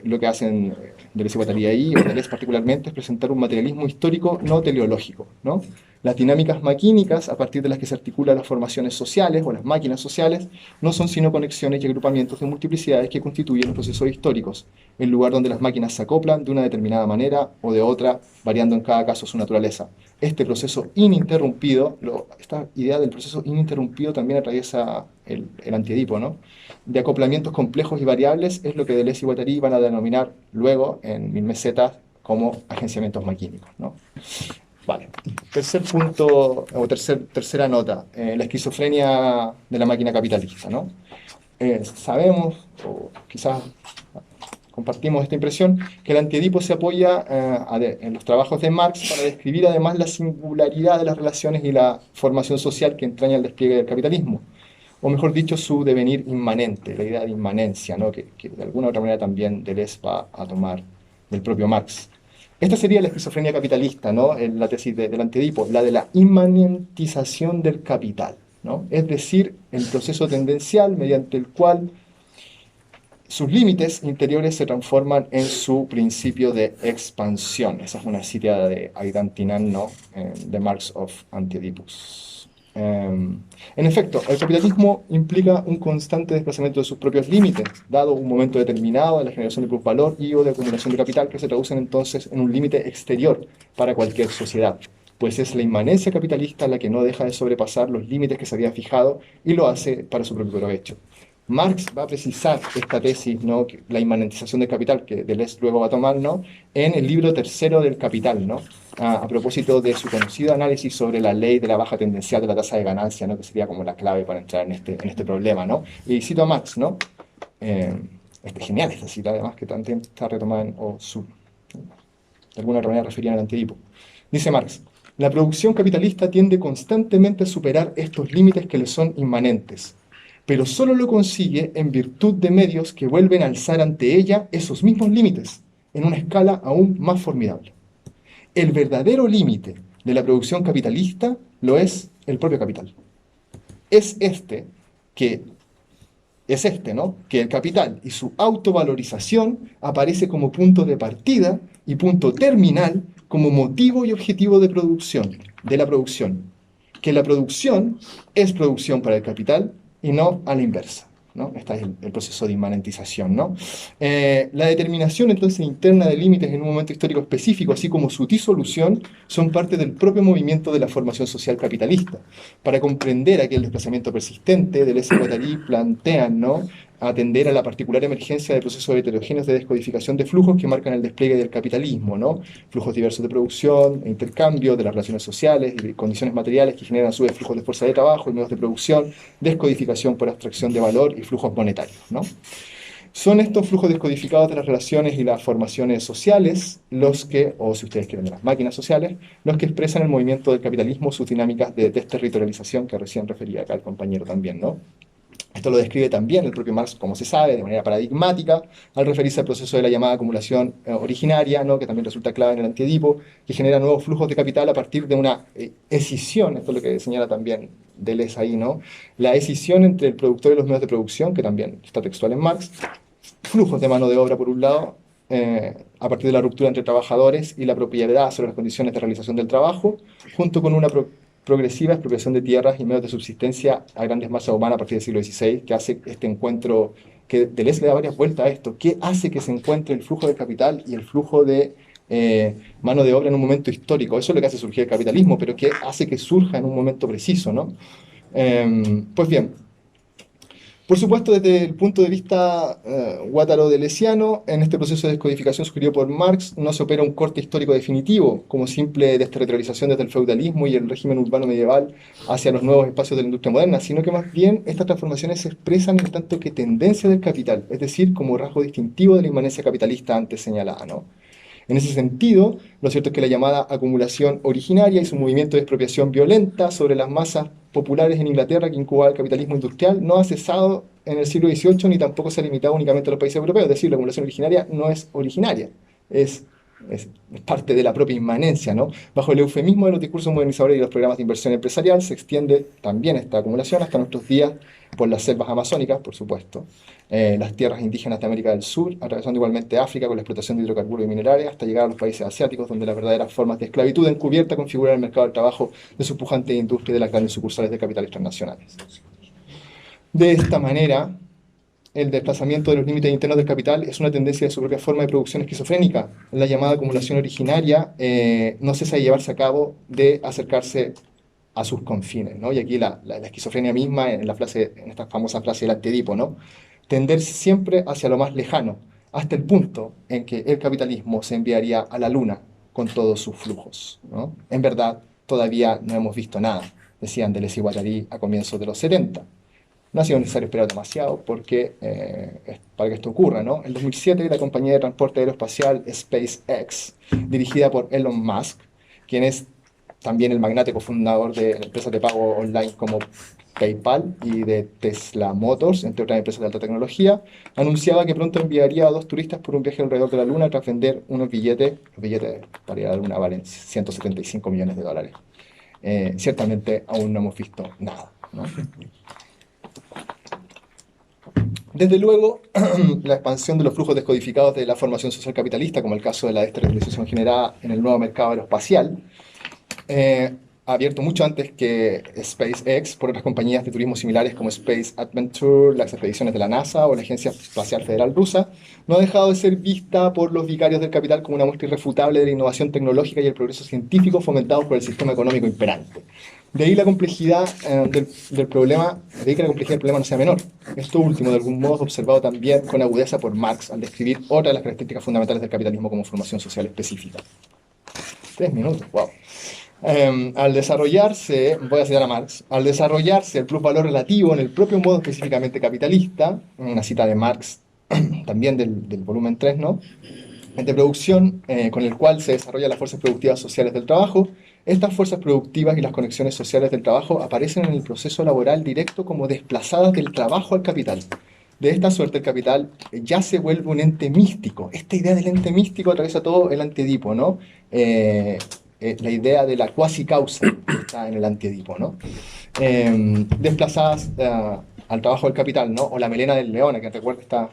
Lo que hacen Deleuze y Guattari ahí, o Deleuze particularmente, es presentar un materialismo histórico no teleológico, ¿no? Las dinámicas maquínicas, a partir de las que se articulan las formaciones sociales o las máquinas sociales, no son sino conexiones y agrupamientos de multiplicidades que constituyen los procesos históricos, el lugar donde las máquinas se acoplan de una determinada manera o de otra, variando en cada caso su naturaleza. Este proceso ininterrumpido, esta idea del proceso ininterrumpido también atraviesa el Antiedipo, ¿no?, de acoplamientos complejos y variables, es lo que Deleuze y Guattari van a denominar luego, en Mil Mesetas, como agenciamientos maquínicos, ¿no? Vale. Tercer punto, o tercera nota, la esquizofrenia de la máquina capitalista, ¿no? Sabemos, o quizás compartimos esta impresión, que el Antiedipo se apoya en los trabajos de Marx para describir además la singularidad de las relaciones y la formación social que entraña el despliegue del capitalismo, o mejor dicho, su devenir inmanente, la idea de inmanencia, ¿no?, que de alguna u otra manera también Deleuze va a tomar del propio Marx. Esta sería la esquizofrenia capitalista, ¿no?, en la tesis del Antiedipo, la de la inmanentización del capital, ¿no?, es decir, el proceso tendencial mediante el cual sus límites interiores se transforman en su principio de expansión. Esa es una cita de Aidan Tinan, ¿no?, The Marx of Anti-Oedipus. En efecto, el capitalismo implica un constante desplazamiento de sus propios límites, dado un momento determinado de la generación de plusvalor y o de acumulación de capital que se traducen entonces en un límite exterior para cualquier sociedad, pues es la inmanencia capitalista la que no deja de sobrepasar los límites que se había fijado y lo hace para su propio provecho. Marx va a precisar esta tesis, ¿no?, la inmanentización del capital, que Deleuze luego va a tomar, ¿no?, en el libro tercero del Capital, ¿no?, a propósito de su conocido análisis sobre la ley de la baja tendencial de la tasa de ganancia, ¿no?, que sería como la clave para entrar en este problema, ¿no? Y cito a Marx, ¿no? Es genial esta cita, además, que también está retomada de alguna otra manera referida al Antiedipo. Dice Marx: la producción capitalista tiende constantemente a superar estos límites que le son inmanentes, pero solo lo consigue en virtud de medios que vuelven a alzar ante ella esos mismos límites, en una escala aún más formidable. El verdadero límite de la producción capitalista lo es el propio capital. Es este, ¿no?, que el capital y su autovalorización aparece como punto de partida y punto terminal, como motivo y objetivo de la producción. Que la producción es producción para el capital y no a la inversa, ¿no? Este es el proceso de inmanentización, ¿no? La determinación entonces interna de límites en un momento histórico específico, así como su disolución, son parte del propio movimiento de la formación social capitalista. Para comprender aquel desplazamiento persistente, Deleuze y Guattari plantean, ¿no?, atender a la particular emergencia de procesos heterogéneos de descodificación de flujos que marcan el despliegue del capitalismo, ¿no? Flujos diversos de producción e intercambio, de las relaciones sociales y de condiciones materiales que generan a su vez flujos de fuerza de trabajo y medios de producción, descodificación por abstracción de valor y flujos monetarios, ¿no? Son estos flujos descodificados de las relaciones y las formaciones sociales los que, o si ustedes quieren de las máquinas sociales, los que expresan el movimiento del capitalismo, sus dinámicas de desterritorialización que recién refería acá el compañero también, ¿no? Esto lo describe también el propio Marx, como se sabe, de manera paradigmática, al referirse al proceso de la llamada acumulación originaria, ¿no? Que también resulta clave en el Antiedipo, que genera nuevos flujos de capital a partir de una escisión, esto es lo que señala también Deleuze ahí, ¿no? La escisión entre el productor y los medios de producción, que también está textual en Marx, flujos de mano de obra, por un lado, a partir de la ruptura entre trabajadores y la propiedad sobre las condiciones de realización del trabajo, junto con una progresiva expropiación de tierras y medios de subsistencia a grandes masas humanas a partir del siglo XVI, que hace este encuentro, que Deleuze le da varias vueltas a esto. ¿Qué hace que se encuentre el flujo de capital y el flujo de mano de obra en un momento histórico? Eso es lo que hace surgir el capitalismo, pero ¿qué hace que surja en un momento preciso, ¿no? Pues bien, por supuesto, desde el punto de vista guattaro-deleuziano, en este proceso de descodificación sugerido por Marx, no se opera un corte histórico definitivo, como simple desterritorialización desde el feudalismo y el régimen urbano medieval hacia los nuevos espacios de la industria moderna, sino que más bien estas transformaciones se expresan en tanto que tendencia del capital, es decir, como rasgo distintivo de la inmanencia capitalista antes señalada, ¿no? En ese sentido, lo cierto es que la llamada acumulación originaria y su movimiento de expropiación violenta sobre las masas populares en Inglaterra que incubaba el capitalismo industrial no ha cesado en el siglo XVIII ni tampoco se ha limitado únicamente a los países europeos. Es decir, la acumulación originaria no es originaria, es parte de la propia inmanencia, ¿no? Bajo el eufemismo de los discursos modernizadores y los programas de inversión empresarial se extiende también esta acumulación hasta nuestros días por las selvas amazónicas, por supuesto, las tierras indígenas de América del Sur, atravesando igualmente África con la explotación de hidrocarburos y minerales, hasta llegar a los países asiáticos, donde las verdaderas formas de esclavitud encubierta configuran el mercado del trabajo de su pujante industria y de las grandes sucursales de capitales transnacionales. De esta manera, el desplazamiento de los límites internos del capital es una tendencia de su propia forma de producción esquizofrénica. La llamada acumulación originaria no cesa de llevarse a cabo, de acercarse a sus confines, ¿no? Y aquí la esquizofrenia misma, en esta famosa frase del Antiedipo, ¿no? Tender siempre hacia lo más lejano, hasta el punto en que el capitalismo se enviaría a la luna con todos sus flujos, ¿no? En verdad, todavía no hemos visto nada, decían Deleuze y Guattari a comienzos de los 70. No ha sido necesario esperar demasiado porque, para que esto ocurra, ¿no? En 2007, la compañía de transporte aeroespacial SpaceX, dirigida por Elon Musk, quien es también el magnate cofundador de empresas de pago online como PayPal y de Tesla Motors, entre otras empresas de alta tecnología, anunciaba que pronto enviaría a 2 turistas por un viaje alrededor de la Luna tras vender unos billetes. Los billetes para ir a la Luna valen $175 millones. Ciertamente aún no hemos visto nada, ¿no? Desde luego, la expansión de los flujos descodificados de la formación social capitalista, como el caso de la desterritorialización generada en el nuevo mercado aeroespacial, ha abierto mucho antes que SpaceX por otras compañías de turismo similares como Space Adventure, las expediciones de la NASA o la Agencia Espacial Federal Rusa, no ha dejado de ser vista por los vicarios del capital como una muestra irrefutable de la innovación tecnológica y el progreso científico fomentados por el sistema económico imperante. De ahí la complejidad del problema, de ahí que la complejidad del problema no sea menor. Esto último, de algún modo, es observado también con agudeza por Marx al describir otra de las características fundamentales del capitalismo como formación social específica. 3 minutos, wow. Al desarrollarse, voy a citar a Marx, al desarrollarse el plusvalor relativo en el propio modo específicamente capitalista, una cita de Marx también del volumen 3, ¿no? De producción, con el cual se desarrollan las fuerzas productivas sociales del trabajo, estas fuerzas productivas y las conexiones sociales del trabajo aparecen en el proceso laboral directo como desplazadas del trabajo al capital. De esta suerte el capital ya se vuelve un ente místico. Esta idea del ente místico atraviesa todo el Antiedipo, ¿no? La idea de la cuasi causa que está en el Antiedipo, ¿no? Desplazadas al trabajo del capital, ¿no? O la melena del león, que recuerda,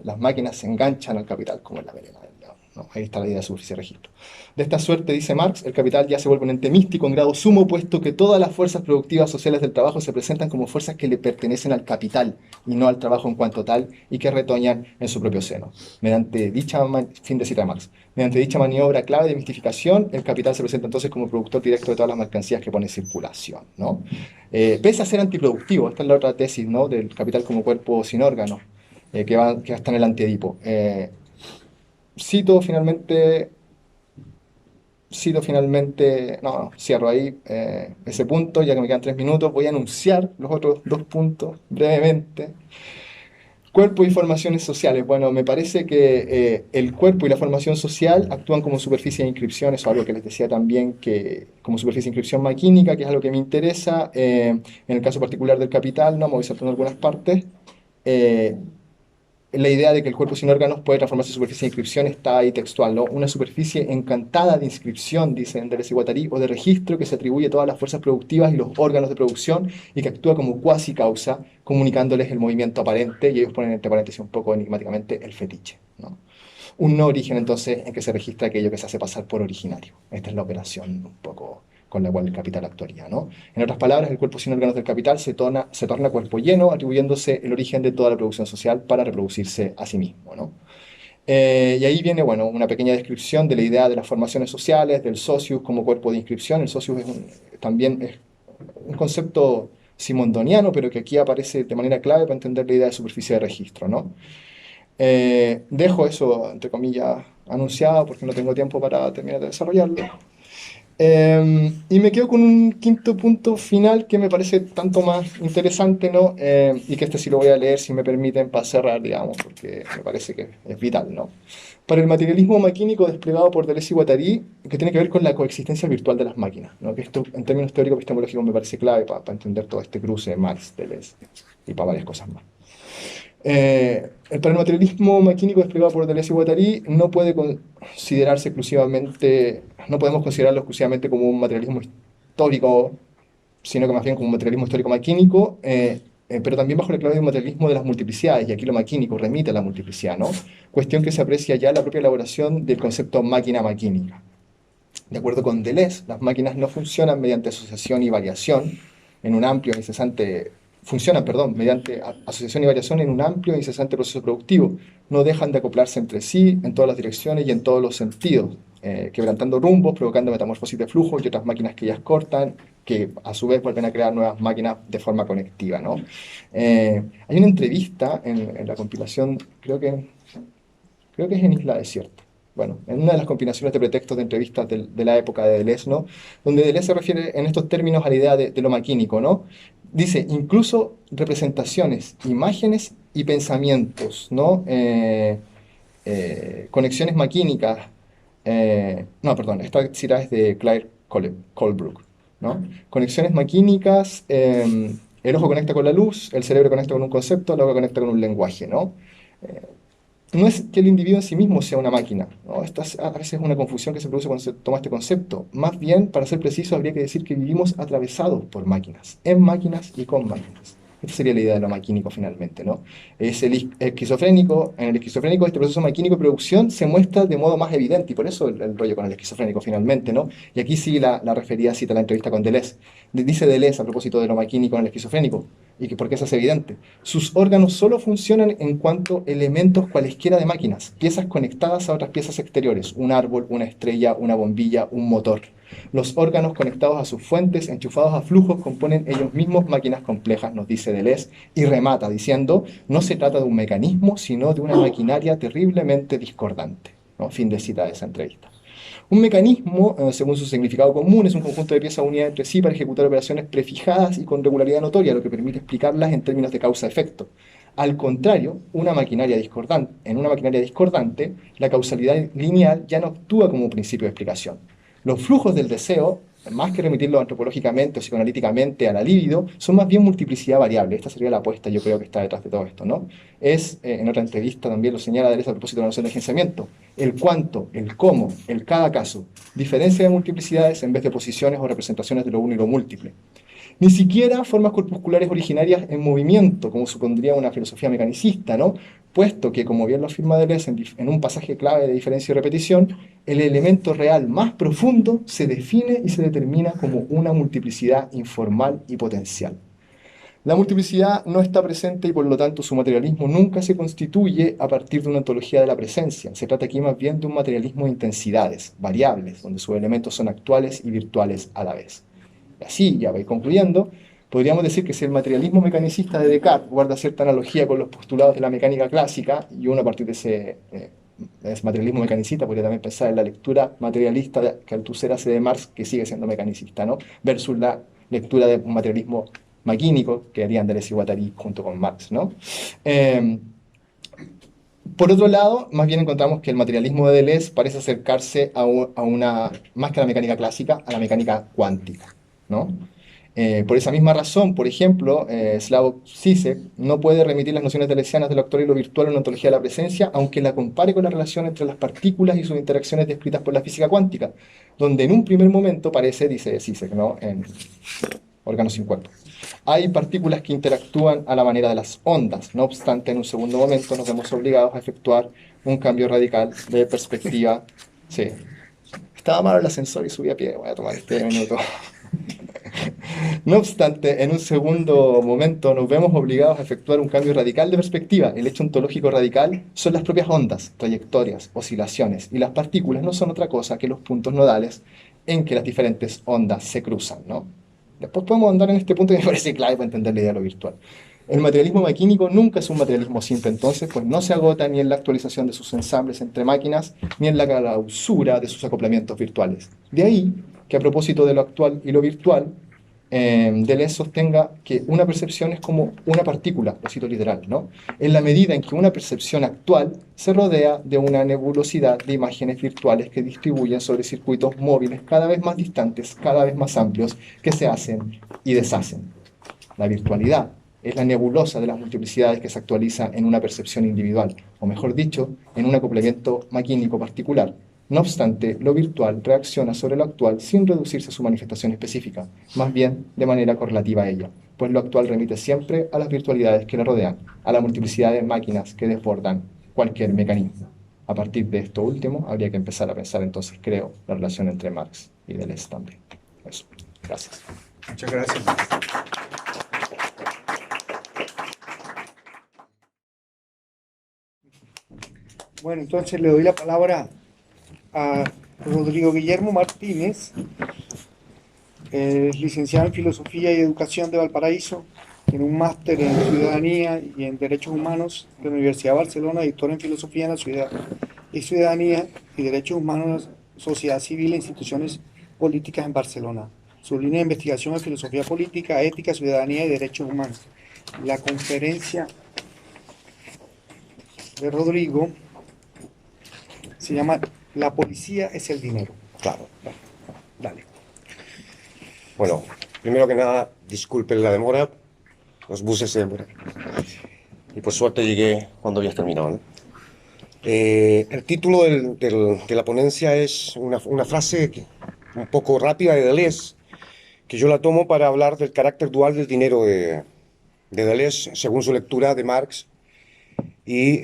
las máquinas se enganchan al capital como en la melena del león, ¿no? Ahí está la idea de superficie de registro. De esta suerte, dice Marx, el capital ya se vuelve un ente místico en grado sumo, puesto que todas las fuerzas productivas sociales del trabajo se presentan como fuerzas que le pertenecen al capital y no al trabajo en cuanto tal, y que retoñan en su propio seno. Mediante dicha, fin de cita de Marx, mediante dicha maniobra clave de mistificación, el capital se presenta entonces como productor directo de todas las mercancías que pone en circulación, ¿no? Pese a ser antiproductivo, esta es la otra tesis, ¿no? Del capital como cuerpo sin órganos, que va a estar en el Antiedipo. Cito finalmente, no, cierro ahí ese punto, ya que me quedan 3 minutos, voy a anunciar los otros 2 puntos brevemente. Cuerpo y formaciones sociales. Bueno, me parece que el cuerpo y la formación social actúan como superficie de inscripción, eso es algo que les decía también, que como superficie de inscripción maquínica, que es algo que me interesa. En el caso particular del capital, no me voy saltando algunas partes. eh, la idea de que el cuerpo sin órganos puede transformarse en superficie de inscripción está ahí textual, ¿no? Una superficie encantada de inscripción, dice Deleuze y Guattari, o de registro que se atribuye a todas las fuerzas productivas y los órganos de producción y que actúa como cuasi causa, comunicándoles el movimiento aparente, y ellos ponen entre paréntesis un poco enigmáticamente el fetiche, ¿no? Un no origen, entonces, en que se registra aquello que se hace pasar por originario. Esta es la operación un poco con la cual el capital actuaría, ¿no? En otras palabras, el cuerpo sin órganos del capital se torna cuerpo lleno, atribuyéndose el origen de toda la producción social para reproducirse a sí mismo, ¿no? Y ahí viene, bueno, una pequeña descripción de la idea de las formaciones sociales, del socius como cuerpo de inscripción. El socius también es un concepto simondoniano, pero que aquí aparece de manera clave para entender la idea de superficie de registro, ¿no? Dejo eso, entre comillas, anunciado porque no tengo tiempo para terminar de desarrollarlo. Y me quedo con un quinto punto final que me parece tanto más interesante, ¿no? Y que este sí lo voy a leer, si me permiten, para cerrar, digamos, porque me parece que es vital, ¿no? Para el materialismo maquínico desplegado por Deleuze y Guattari, que tiene que ver con la coexistencia virtual de las máquinas, ¿no? Que esto, en términos teórico-epistemológicos, me parece clave para entender todo este cruce de Marx, Deleuze y para varias cosas más. El materialismo maquínico desplegado por Deleuze y Guattari no puede considerarse exclusivamente, no podemos considerarlo exclusivamente como un materialismo histórico, sino que más bien como un materialismo histórico maquínico, pero también bajo la clave de un materialismo de las multiplicidades, y aquí lo maquínico remite a la multiplicidad, ¿no? Cuestión que se aprecia ya en la propia elaboración del concepto máquina maquínica. De acuerdo con Deleuze, las máquinas no funcionan mediante asociación y variación en un amplio e incesante funcionan, perdón, mediante asociación y variación en un amplio e incesante proceso productivo. No dejan de acoplarse entre sí en todas las direcciones y en todos los sentidos, quebrantando rumbos, provocando metamorfosis de flujo y otras máquinas que ellas cortan, que a su vez vuelven a crear nuevas máquinas de forma conectiva, ¿no? Hay una entrevista en la compilación, creo que es en Isla Desierta. Bueno, en una de las combinaciones de pretextos de entrevistas de la época de Deleuze, ¿no? Donde Deleuze se refiere en estos términos a la idea de lo maquínico, ¿no? Dice, incluso representaciones, imágenes y pensamientos, ¿no? Conexiones maquínicas. No, perdón, esta cita es de Claire Colebrook, ¿no? Conexiones maquínicas, el ojo conecta con la luz, el cerebro conecta con un concepto, el ojo conecta con un lenguaje, ¿no? No es que el individuo en sí mismo sea una máquina, ¿no? Esta a veces es una confusión que se produce cuando se toma este concepto. Más bien, para ser preciso, habría que decir que vivimos atravesados por máquinas, en máquinas y con máquinas. Esta sería la idea de lo maquínico finalmente, ¿no? Es el esquizofrénico, en el esquizofrénico este proceso maquínico de producción se muestra de modo más evidente, y por eso el rollo con el esquizofrénico finalmente, ¿no? Y aquí sí la referida cita la entrevista con Deleuze. Dice Deleuze a propósito de lo maquínico en el esquizofrénico, y que porque eso es evidente. Sus órganos solo funcionan en cuanto elementos cualesquiera de máquinas, piezas conectadas a otras piezas exteriores, un árbol, una estrella, una bombilla, un motor. Los órganos conectados a sus fuentes, enchufados a flujos, componen ellos mismos máquinas complejas, nos dice Deleuze, y remata diciendo, no se trata de un mecanismo, sino de una maquinaria terriblemente discordante. ¿No? Fin de cita de esa entrevista. Un mecanismo, según su significado común, es un conjunto de piezas unidas entre sí para ejecutar operaciones prefijadas y con regularidad notoria, lo que permite explicarlas en términos de causa-efecto. Al contrario, en una maquinaria discordante, la causalidad lineal ya no actúa como principio de explicación. Los flujos del deseo, más que remitirlo antropológicamente o psicoanalíticamente a la libido, son más bien multiplicidad variable. Esta sería la apuesta, yo creo, que está detrás de todo esto, ¿no? En otra entrevista también lo señala Deleuze a propósito de la noción de agenciamiento. El cuánto, el cómo, el cada caso, diferencia de multiplicidades en vez de posiciones o representaciones de lo uno y lo múltiple. Ni siquiera formas corpusculares originarias en movimiento, como supondría una filosofía mecanicista, ¿no? Puesto que, como bien lo afirma Deleuze en un pasaje clave de diferencia y repetición, el elemento real más profundo se define y se determina como una multiplicidad informal y potencial. La multiplicidad no está presente y por lo tanto su materialismo nunca se constituye a partir de una ontología de la presencia. Se trata aquí más bien de un materialismo de intensidades, variables, donde sus elementos son actuales y virtuales a la vez. Y así, ya voy concluyendo, podríamos decir que si el materialismo mecanicista de Descartes guarda cierta analogía con los postulados de la mecánica clásica, y uno a partir de ese materialismo mecanicista podría también pensar en la lectura materialista que Althusser hace de Marx, que sigue siendo mecanicista, ¿no? Versus la lectura de un materialismo maquínico que harían Deleuze y Guattari junto con Marx, ¿no? Por otro lado, más bien encontramos que el materialismo de Deleuze parece acercarse a una, más que a la mecánica clásica, a la mecánica cuántica, ¿no? Por esa misma razón, por ejemplo, Slavoj Zizek no puede remitir las nociones deleuzianas de lo actual y lo virtual a una ontología de la presencia, aunque la compare con la relación entre las partículas y sus interacciones descritas por la física cuántica, donde en un primer momento parece, dice Zizek, ¿no? En órganos sin cuerpo. Hay partículas que interactúan a la manera de las ondas, no obstante, en un segundo momento nos vemos obligados a efectuar un cambio radical de perspectiva. Sí, estaba malo el ascensor y subí a pie, voy a tomar este minuto. No obstante, en un segundo momento nos vemos obligados a efectuar un cambio radical de perspectiva. El hecho ontológico radical son las propias ondas, trayectorias, oscilaciones, y las partículas no son otra cosa que los puntos nodales en que las diferentes ondas se cruzan, ¿no? Después podemos andar en este punto que me parece clave para entender la idea de lo virtual. El materialismo maquínico nunca es un materialismo simple, entonces, pues no se agota ni en la actualización de sus ensambles entre máquinas, ni en la clausura de sus acoplamientos virtuales. De ahí que a propósito de lo actual y lo virtual, Deleuze sostenga que una percepción es como una partícula, lo cito literal, ¿no? En la medida en que una percepción actual se rodea de una nebulosidad de imágenes virtuales que distribuyen sobre circuitos móviles cada vez más distantes, cada vez más amplios, que se hacen y deshacen. La virtualidad es la nebulosa de las multiplicidades que se actualiza en una percepción individual, o mejor dicho, en un acoplamiento maquínico particular. No obstante, lo virtual reacciona sobre lo actual sin reducirse a su manifestación específica, más bien de manera correlativa a ella, pues lo actual remite siempre a las virtualidades que le rodean, a la multiplicidad de máquinas que desbordan cualquier mecanismo. A partir de esto último, habría que empezar a pensar entonces, creo, la relación entre Marx y Deleuze también. Eso. Gracias. Muchas gracias. Bueno, entonces le doy la palabra a Rodrigo Guillermo Martínez, licenciado en Filosofía y Educación de Valparaíso, tiene un máster en Ciudadanía y en Derechos Humanos de la Universidad de Barcelona, doctor en Filosofía en la Ciudadanía y Derechos Humanos, Sociedad Civil e Instituciones Políticas en Barcelona. Su línea de investigación es Filosofía Política, Ética, Ciudadanía y Derechos Humanos. La conferencia de Rodrigo se llama La policía es el dinero. Claro. Dale. Bueno, primero que nada, disculpen la demora. Los buses se demoran. Y por suerte llegué cuando habías terminado, ¿no? El título de la ponencia es una frase un poco rápida de Deleuze, que yo la tomo para hablar del carácter dual del dinero de Deleuze, según su lectura de Marx, y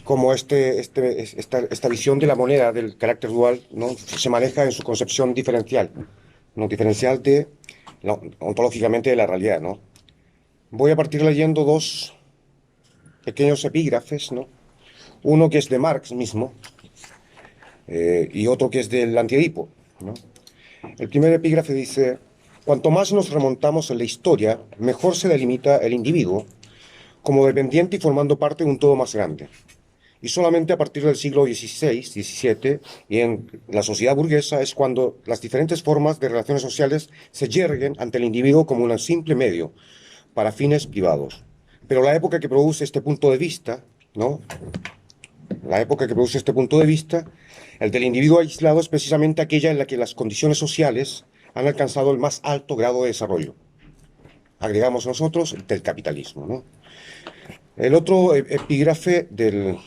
cómo esta visión de la moneda, del carácter dual, ¿no?, se maneja en su concepción diferencial, ¿no?, diferencial ontológicamente de la realidad, ¿no? Voy a partir leyendo dos pequeños epígrafes, ¿no? Uno que es de Marx mismo y otro que es del Antiedipo, ¿no? El primer epígrafe dice: cuanto más nos remontamos en la historia, mejor se delimita el individuo como dependiente y formando parte de un todo más grande. Y solamente a partir del siglo XVI, XVII, y en la sociedad burguesa, es cuando las diferentes formas de relaciones sociales se yerguen ante el individuo como un simple medio para fines privados. Pero la época que produce este punto de vista, ¿no?, la época que produce este punto de vista, el del individuo aislado, es precisamente aquella en la que las condiciones sociales han alcanzado el más alto grado de desarrollo. Agregamos nosotros del capitalismo, ¿no? El otro epígrafe de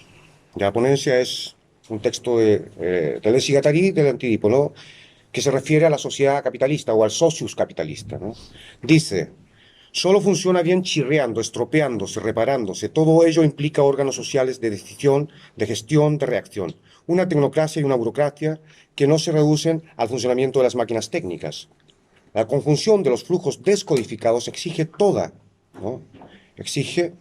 la ponencia es un texto de Deleuze y Guattari, del Antiedipo, ¿no?, que se refiere a la sociedad capitalista o al socius capitalista, ¿no? Dice: solo funciona bien chirriando, estropeándose, reparándose. Todo ello implica órganos sociales de decisión, de gestión, de reacción. Una tecnocracia y una burocracia que no se reducen al funcionamiento de las máquinas técnicas. La conjunción de los flujos descodificados exige toda, ¿no?, exige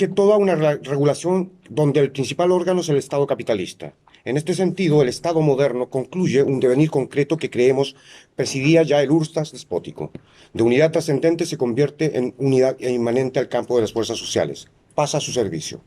toda una regulación donde el principal órgano es el Estado capitalista. En este sentido, el Estado moderno concluye un devenir concreto que creemos presidía ya el Urstas despótico. De unidad trascendente se convierte en unidad inmanente al campo de las fuerzas sociales. Pasa a su servicio.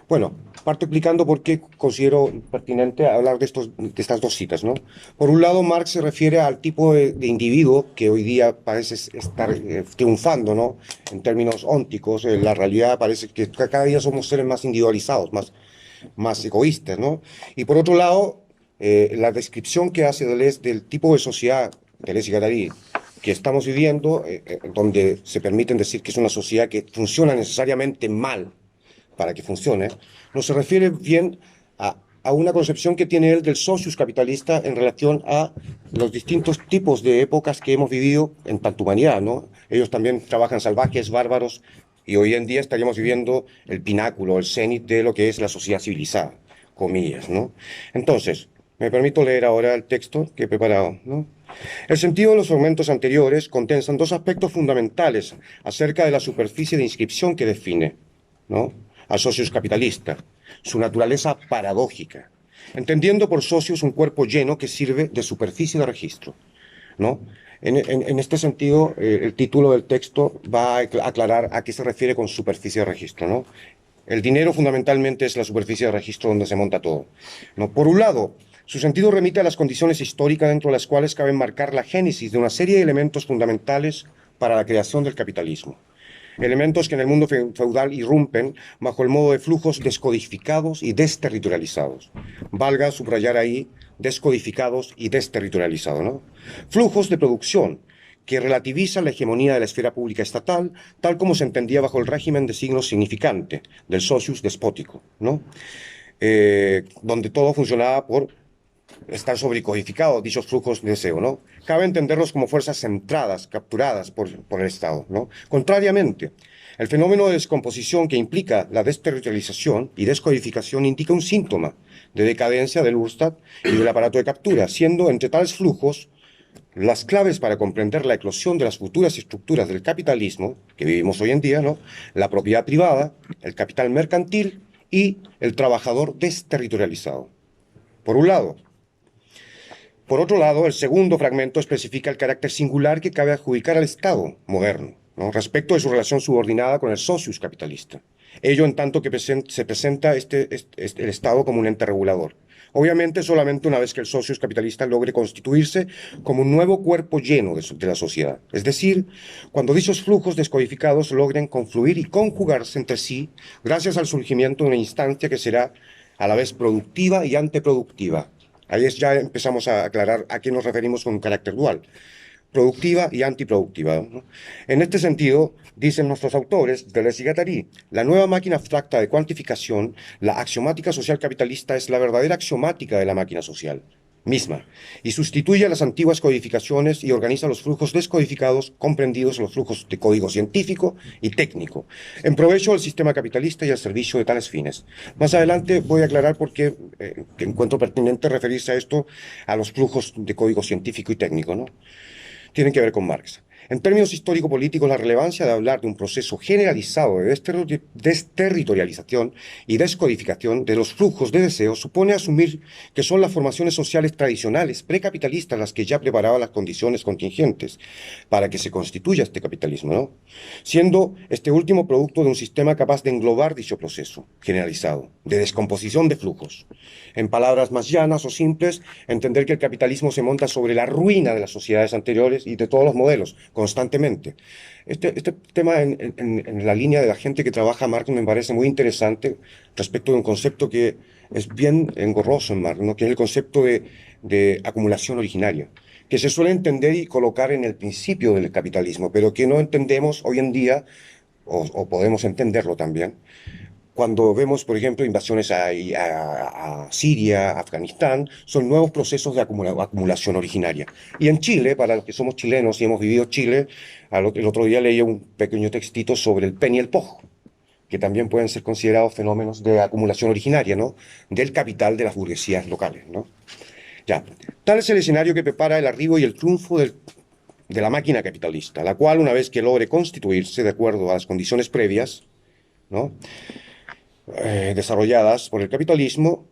Bueno, parto explicando por qué considero pertinente hablar de estas dos citas, ¿no? Por un lado, Marx se refiere al tipo de individuo que hoy día parece estar triunfando, ¿no? En términos ónticos, la realidad parece que cada día somos seres más individualizados, más egoístas, ¿no? Y por otro lado, la descripción que hace Deleuze del tipo de sociedad, Deleuze y Guattari, que estamos viviendo, donde se permiten decir que es una sociedad que funciona necesariamente mal para que funcione, no se refiere bien a una concepción que tiene él del socius capitalista en relación a los distintos tipos de épocas que hemos vivido en tanta humanidad, ¿no? Ellos también trabajan salvajes, bárbaros, y hoy en día estaríamos viviendo el pináculo, el cenit de lo que es la sociedad civilizada, comillas, ¿no? Entonces, me permito leer ahora el texto que he preparado, ¿no? El sentido de los fragmentos anteriores condensan dos aspectos fundamentales acerca de la superficie de inscripción que define, ¿no?, al socius capitalista, su naturaleza paradójica, entendiendo por socios un cuerpo lleno que sirve de superficie de registro, ¿no? En este sentido, el título del texto va a aclarar a qué se refiere con superficie de registro, ¿no? El dinero fundamentalmente es la superficie de registro donde se monta todo, ¿no? Por un lado, su sentido remite a las condiciones históricas dentro de las cuales cabe marcar la génesis de una serie de elementos fundamentales para la creación del capitalismo. Elementos que en el mundo feudal irrumpen bajo el modo de flujos descodificados y desterritorializados. Valga subrayar ahí descodificados y desterritorializados, ¿no? Flujos de producción que relativizan la hegemonía de la esfera pública estatal, tal como se entendía bajo el régimen de signos significante del socius despótico, ¿no? Donde todo funcionaba por estar sobrecodificados dichos flujos de deseo, ¿no? Cabe entenderlos como fuerzas centradas, capturadas por el Estado, ¿no? Contrariamente, el fenómeno de descomposición que implica la desterritorialización y descodificación indica un síntoma de decadencia del Urstadt y del aparato de captura, siendo entre tales flujos las claves para comprender la eclosión de las futuras estructuras del capitalismo que vivimos hoy en día, ¿no?, la propiedad privada, el capital mercantil y el trabajador desterritorializado. Por un lado. Por otro lado, el segundo fragmento especifica el carácter singular que cabe adjudicar al Estado moderno, ¿no?, respecto de su relación subordinada con el socius capitalista. Ello en tanto que se presenta el Estado como un ente regulador. Obviamente solamente una vez que el socius capitalista logre constituirse como un nuevo cuerpo lleno de la sociedad. Es decir, cuando dichos flujos descodificados logren confluir y conjugarse entre sí gracias al surgimiento de una instancia que será a la vez productiva y antiproductiva. Ahí ya empezamos a aclarar a qué nos referimos con un carácter dual, productiva y antiproductiva, ¿no? En este sentido, dicen nuestros autores, Deleuze y Guattari, la nueva máquina abstracta de cuantificación, la axiomática social capitalista, es la verdadera axiomática de la máquina social misma, y sustituye a las antiguas codificaciones y organiza los flujos descodificados, comprendidos los flujos de código científico y técnico, en provecho del sistema capitalista y al servicio de tales fines. Más adelante voy a aclarar por qué encuentro pertinente referirse a esto, a los flujos de código científico y técnico, ¿no? Tienen que ver con Marx. En términos histórico-políticos, la relevancia de hablar de un proceso generalizado de desterritorialización y descodificación de los flujos de deseo supone asumir que son las formaciones sociales tradicionales, precapitalistas, las que ya preparaban las condiciones contingentes para que se constituya este capitalismo, ¿no?, siendo este último producto de un sistema capaz de englobar dicho proceso generalizado, de descomposición de flujos. En palabras más llanas o simples, entender que el capitalismo se monta sobre la ruina de las sociedades anteriores y de todos los modelos, constantemente. Este tema en la línea de la gente que trabaja Marx me parece muy interesante respecto de un concepto que es bien engorroso en Marx, ¿no?, que es el concepto de acumulación originaria, que se suele entender y colocar en el principio del capitalismo, pero que no entendemos hoy en día, o podemos entenderlo también, cuando vemos, por ejemplo, invasiones a Siria, Afganistán, son nuevos procesos de acumulación originaria. Y en Chile, para los que somos chilenos y hemos vivido Chile, el otro día leí un pequeño textito sobre el PEN y el POJ, que también pueden ser considerados fenómenos de acumulación originaria, ¿no?, del capital de las burguesías locales, ¿no? Ya. Tal es el escenario que prepara el arribo y el triunfo de la máquina capitalista, la cual, una vez que logre constituirse de acuerdo a las condiciones previas, ¿no?, desarrolladas por el capitalismo,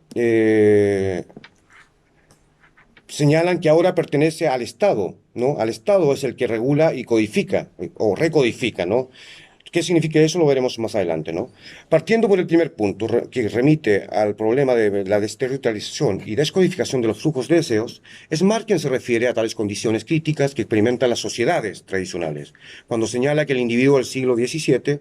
señalan que ahora pertenece al Estado, ¿no? Al Estado es el que regula y codifica, o recodifica, ¿no?, ¿Qué significa eso? Lo veremos más adelante, ¿no? Partiendo por el primer punto, que remite al problema de la desterritorialización y descodificación de los flujos de deseos, es Marx quien se refiere a tales condiciones críticas que experimentan las sociedades tradicionales, cuando señala que el individuo del siglo XVII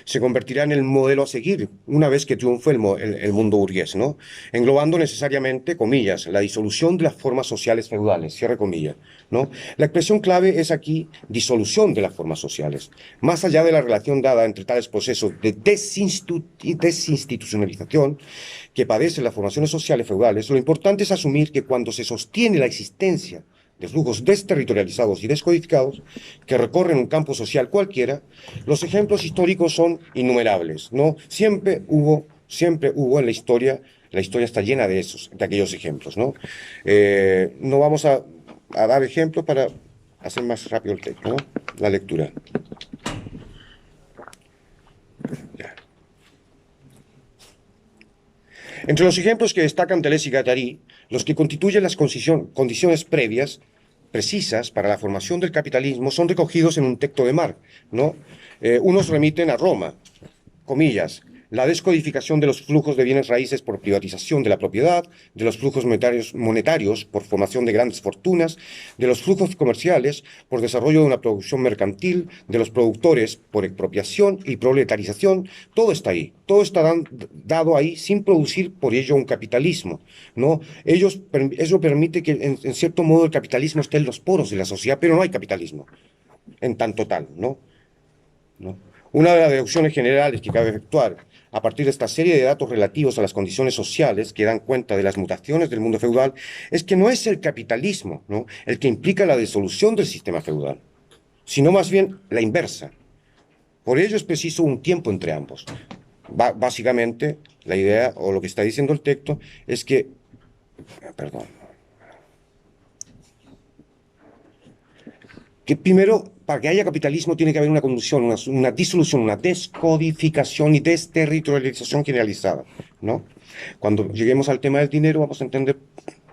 se convertirá en el modelo a seguir una vez que triunfe el mundo burgués, ¿no? Englobando necesariamente, comillas, la disolución de las formas sociales feudales, cierre comillas, ¿no? La expresión clave es aquí disolución de las formas sociales. Más allá de la relación dada entre tales procesos de desinstitucionalización que padecen las formaciones sociales feudales, lo importante es asumir que cuando se sostiene la existencia de flujos desterritorializados y descodificados que recorren un campo social cualquiera, los ejemplos históricos son innumerables, ¿no? Siempre hubo en la historia está llena de aquellos ejemplos, ¿no? No vamos a dar ejemplos para hacer más rápido el texto, ¿no? La lectura. Ya. Entre los ejemplos que destacan Deleuze y Guattari, los que constituyen las condiciones previas, precisas para la formación del capitalismo, son recogidos en un texto de Marx, ¿no? Unos remiten a Roma, comillas, la descodificación de los flujos de bienes raíces por privatización de la propiedad, de los flujos monetarios por formación de grandes fortunas, de los flujos comerciales por desarrollo de una producción mercantil, de los productores por expropiación y proletarización, todo está ahí, todo está dado ahí sin producir por ello un capitalismo, ¿no? Eso permite que en cierto modo el capitalismo esté en los poros de la sociedad, pero no hay capitalismo en tanto tal, ¿no? Una de las deducciones generales que cabe efectuar a partir de esta serie de datos relativos a las condiciones sociales que dan cuenta de las mutaciones del mundo feudal es que no es el capitalismo, ¿no?, el que implica la disolución del sistema feudal, sino más bien la inversa. Por ello es preciso un tiempo entre ambos. Básicamente, la idea o lo que está diciendo el texto es que... Perdón. Que primero, para que haya capitalismo, tiene que haber una conducción, una disolución, una descodificación y desterritorialización generalizada, ¿no? Cuando lleguemos al tema del dinero, vamos a entender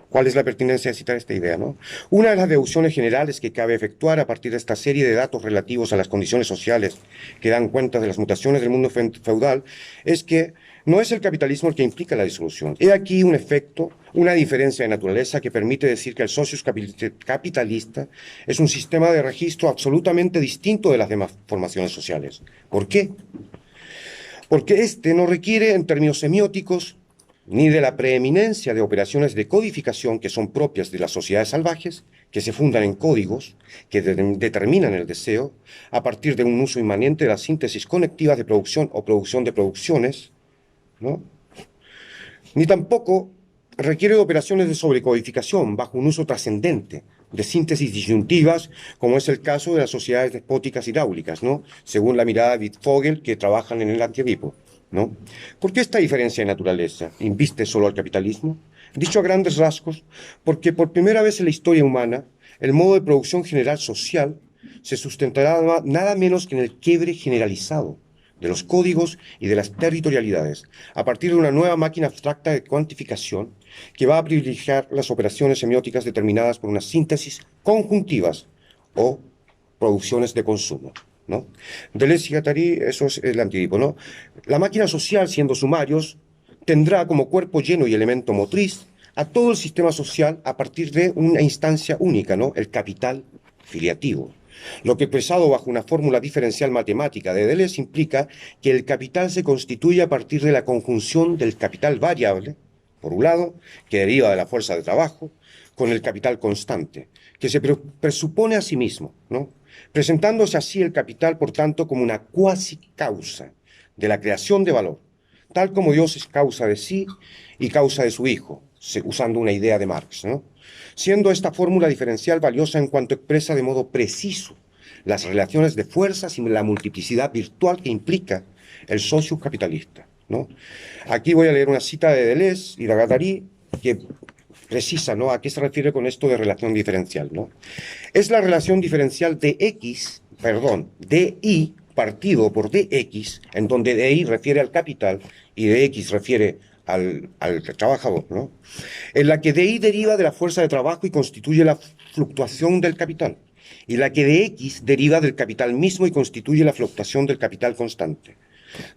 cuál es la pertinencia de citar esta idea, ¿no? Una de las deducciones generales que cabe efectuar a partir de esta serie de datos relativos a las condiciones sociales que dan cuenta de las mutaciones del mundo feudal es que no es el capitalismo el que implica la disolución. He aquí un efecto, una diferencia de naturaleza que permite decir que el socius capitalista es un sistema de registro absolutamente distinto de las demás formaciones sociales. ¿Por qué? Porque este no requiere, en términos semióticos, ni de la preeminencia de operaciones de codificación que son propias de las sociedades salvajes, que se fundan en códigos que determinan el deseo a partir de un uso inmanente de las síntesis conectivas de producción o producción de producciones, ¿no? Ni tampoco requiere de operaciones de sobrecodificación bajo un uso trascendente de síntesis disyuntivas, como es el caso de las sociedades despóticas hidráulicas, ¿no?, según la mirada de Wittfogel, que trabajan en el arquetipo, ¿no? ¿Por qué esta diferencia de naturaleza inviste solo al capitalismo? Dicho a grandes rasgos, porque por primera vez en la historia humana, el modo de producción general social se sustentará nada menos que en el quiebre generalizado de los códigos y de las territorialidades, a partir de una nueva máquina abstracta de cuantificación que va a privilegiar las operaciones semióticas determinadas por unas síntesis conjuntivas o producciones de consumo, ¿no? Deleuze y Guattari, eso es el antídipo, ¿no? La máquina social, siendo sumarios, tendrá como cuerpo lleno y elemento motriz a todo el sistema social a partir de una instancia única, ¿no?, el capital filiativo. Lo que expresado bajo una fórmula diferencial matemática de Deleuze implica que el capital se constituye a partir de la conjunción del capital variable, por un lado, que deriva de la fuerza de trabajo, con el capital constante, que se presupone a sí mismo, ¿no?, presentándose así el capital, por tanto, como una cuasi causa de la creación de valor, tal como Dios es causa de sí y causa de su Hijo, usando una idea de Marx, ¿no?, siendo esta fórmula diferencial valiosa en cuanto expresa de modo preciso las relaciones de fuerzas y la multiplicidad virtual que implica el socius capitalista, ¿no? Aquí voy a leer una cita de Deleuze y de Guattari que precisa, ¿no?, a qué se refiere con esto de relación diferencial, ¿no? Es la relación diferencial de I partido por dx, en donde di refiere al capital y dx refiere al trabajador, ¿no?, en la que di deriva de la fuerza de trabajo y constituye la fluctuación del capital, y la que de X deriva del capital mismo y constituye la fluctuación del capital constante.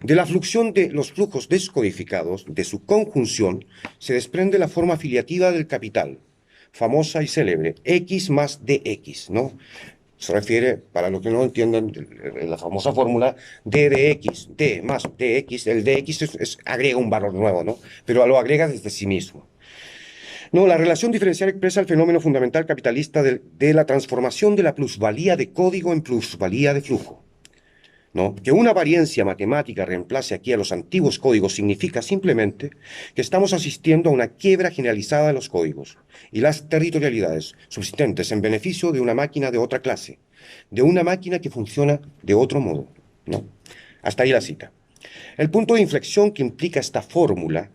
De la fluxión de los flujos descodificados, de su conjunción, se desprende la forma afiliativa del capital, famosa y célebre, X más DX, ¿no? Se refiere, para los que no entiendan, la famosa fórmula D de X, D más DX, el DX agrega un valor nuevo, ¿no? Pero lo agrega desde sí mismo. No, la relación diferencial expresa el fenómeno fundamental capitalista de la transformación de la plusvalía de código en plusvalía de flujo. ¿No? Que una variancia matemática reemplace aquí a los antiguos códigos significa simplemente que estamos asistiendo a una quiebra generalizada de los códigos y las territorialidades subsistentes en beneficio de una máquina de otra clase, de una máquina que funciona de otro modo, ¿no? Hasta ahí la cita. El punto de inflexión que implica esta fórmula,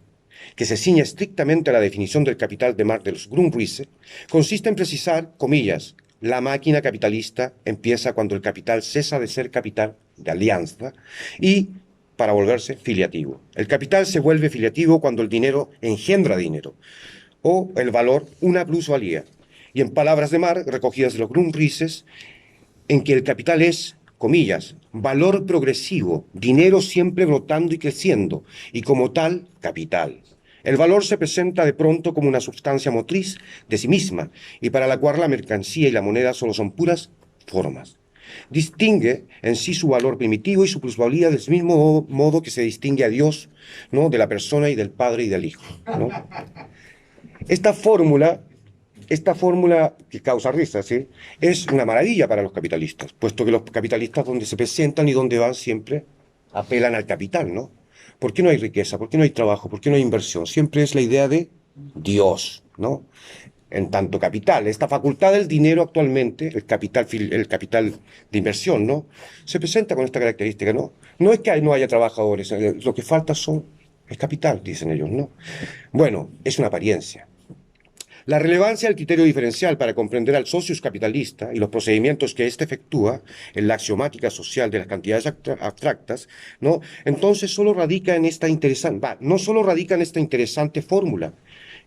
que se ciñe estrictamente a la definición del capital de Marx de los Grundrisse, consiste en precisar, comillas, la máquina capitalista empieza cuando el capital cesa de ser capital de alianza y para volverse filiativo. El capital se vuelve filiativo cuando el dinero engendra dinero o el valor una plusvalía. Y en palabras de Marx, recogidas de los Grundrisse, en que el capital es, comillas, valor progresivo, dinero siempre brotando y creciendo, y como tal, capital. El valor se presenta de pronto como una sustancia motriz de sí misma, y para la cual la mercancía y la moneda solo son puras formas. Distingue en sí su valor primitivo y su plusvalía del mismo modo que se distingue a Dios, ¿no? De la persona y del Padre y del Hijo, ¿no? Esta fórmula que causa risa, ¿sí? Es una maravilla para los capitalistas, puesto que los capitalistas donde se presentan y donde van siempre apelan al capital, ¿no? ¿Por qué no hay riqueza? ¿Por qué no hay trabajo? ¿Por qué no hay inversión? Siempre es la idea de Dios, ¿no? En tanto capital, esta facultad del dinero actualmente, el capital de inversión, ¿no? Se presenta con esta característica, ¿no? No es que no haya trabajadores, lo que falta son el capital, dicen ellos, ¿no? Bueno, es una apariencia. La relevancia del criterio diferencial para comprender al socius capitalista y los procedimientos que éste efectúa en la axiomática social de las cantidades abstractas, ¿no? Entonces no solo radica en esta interesante fórmula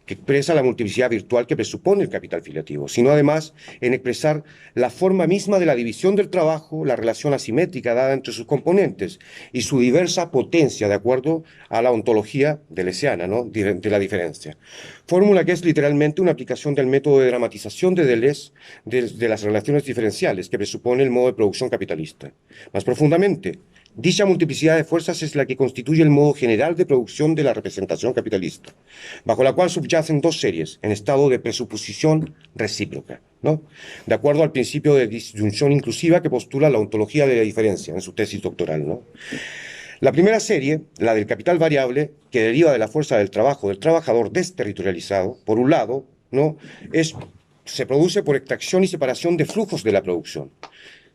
que expresa la multiplicidad virtual que presupone el capital filiativo, sino además en expresar la forma misma de la división del trabajo, la relación asimétrica dada entre sus componentes y su diversa potencia de acuerdo a la ontología deleuziana, ¿no? De la diferencia. Fórmula que es literalmente una aplicación del método de dramatización de Deleuze de las relaciones diferenciales que presupone el modo de producción capitalista. Más profundamente, dicha multiplicidad de fuerzas es la que constituye el modo general de producción de la representación capitalista, bajo la cual subyacen dos series en estado de presuposición recíproca, ¿no? De acuerdo al principio de disyunción inclusiva que postula la ontología de la diferencia en su tesis doctoral, ¿no? La primera serie, la del capital variable, que deriva de la fuerza del trabajo del trabajador desterritorializado, por un lado, ¿no? Se produce por extracción y separación de flujos de la producción.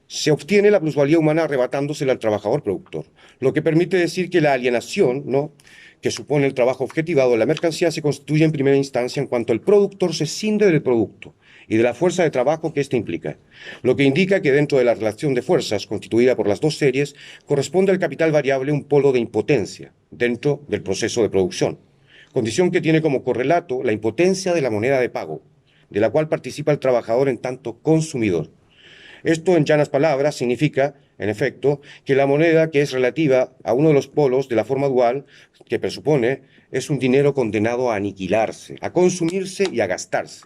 Se obtiene la plusvalía humana arrebatándosela al trabajador productor, lo que permite decir que la alienación, ¿no?, que supone el trabajo objetivado de la mercancía se constituye en primera instancia en cuanto el productor se cinde del producto y de la fuerza de trabajo que éste implica, lo que indica que dentro de la relación de fuerzas constituida por las dos series corresponde al capital variable un polo de impotencia dentro del proceso de producción, condición que tiene como correlato la impotencia de la moneda de pago, de la cual participa el trabajador en tanto consumidor. Esto, en llanas palabras, significa, en efecto, que la moneda que es relativa a uno de los polos de la forma dual que presupone es un dinero condenado a aniquilarse, a consumirse y a gastarse.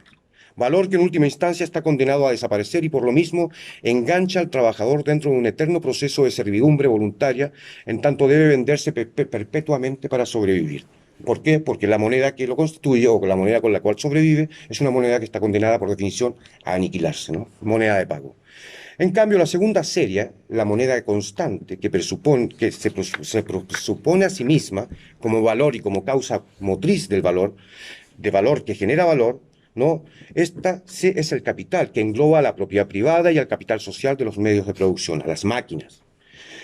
Valor que en última instancia está condenado a desaparecer y por lo mismo engancha al trabajador dentro de un eterno proceso de servidumbre voluntaria, en tanto debe venderse perpetuamente para sobrevivir. ¿Por qué? Porque la moneda que lo constituye o la moneda con la cual sobrevive es una moneda que está condenada por definición a aniquilarse, ¿no? Moneda de pago. En cambio, la segunda serie, la moneda constante, que se presupone a sí misma como valor y como causa motriz del valor, de valor que genera valor, ¿no? Esta es el capital que engloba a la propiedad privada y al capital social de los medios de producción, a las máquinas.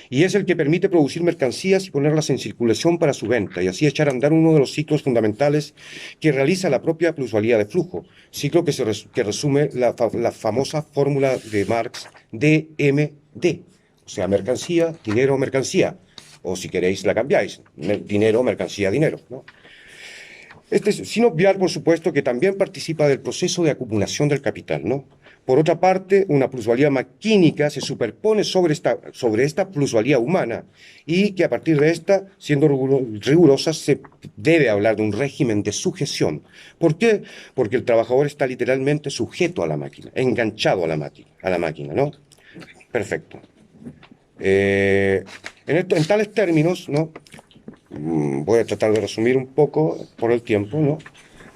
Y es el que permite producir mercancías y ponerlas en circulación para su venta, y así echar a andar uno de los ciclos fundamentales que realiza la propia plusvalía de flujo, ciclo que resume la famosa fórmula de Marx DMD, o sea, mercancía, dinero, mercancía, o si queréis la cambiáis, dinero, mercancía, dinero, ¿no? Sin obviar, por supuesto, que también participa del proceso de acumulación del capital, ¿no? Por otra parte, una plusvalía maquínica se superpone sobre esta plusvalía humana y que a partir de esta, siendo rigurosa, se debe hablar de un régimen de sujeción. ¿Por qué? Porque el trabajador está literalmente sujeto a la máquina, enganchado a la máquina, ¿no? Perfecto. En tales términos, ¿no? Voy a tratar de resumir un poco por el tiempo, ¿no?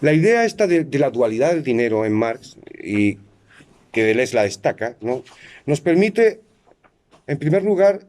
La idea esta de la dualidad del dinero en Marx, y que Deleuze la destaca, ¿no? Nos permite, en primer lugar,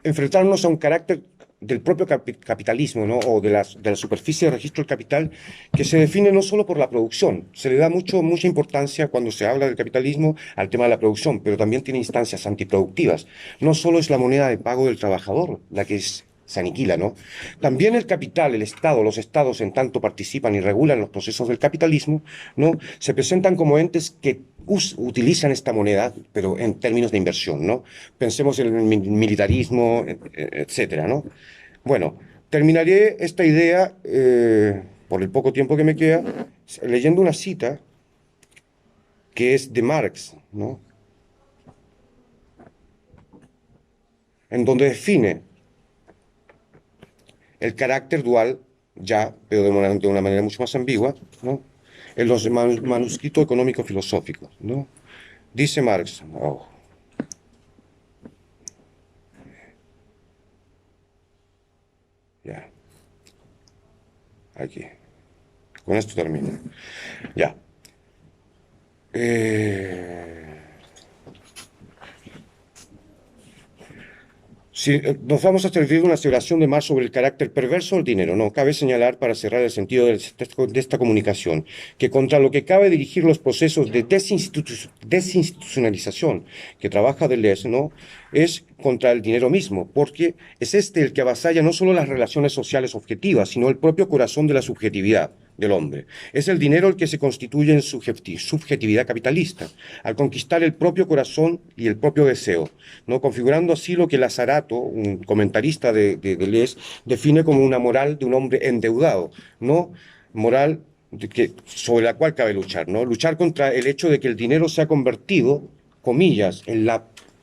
enfrentarnos a un carácter del propio capitalismo, ¿no? O de la superficie de registro del capital, que se define no solo por la producción, se le da mucha importancia cuando se habla del capitalismo al tema de la producción, pero también tiene instancias antiproductivas. No solo es la moneda de pago del trabajador la que se aniquila, ¿no? También el capital, el Estado, los Estados, en tanto participan y regulan los procesos del capitalismo, ¿no? Se presentan como entes que utilizan esta moneda, pero en términos de inversión, ¿no? Pensemos en el militarismo, etcétera, ¿no? Bueno, terminaré esta idea, por el poco tiempo que me queda, leyendo una cita que es de Marx, ¿no? En donde define el carácter dual, ya, pero de una manera mucho más ambigua, ¿no? En los manuscritos económico-filosóficos, ¿no? Dice Marx, ya, aquí, con esto termino, ya. Si nos vamos a servir de una aseveración de Marx sobre el carácter perverso del dinero, no cabe señalar, para cerrar el sentido de esta comunicación, que contra lo que cabe dirigir los procesos de desinstitucionalización que trabaja Deleuze, ¿no? Es contra el dinero mismo, porque es este el que avasalla no solo las relaciones sociales objetivas, sino el propio corazón de la subjetividad del hombre. Es el dinero el que se constituye en subjetividad capitalista, al conquistar el propio corazón y el propio deseo, ¿no? Configurando así lo que Lazarato, un comentarista de Deleuze, define como una moral de un hombre endeudado, ¿no? Moral sobre la cual cabe luchar, ¿no? Luchar contra el hecho de que el dinero se ha convertido, comillas, en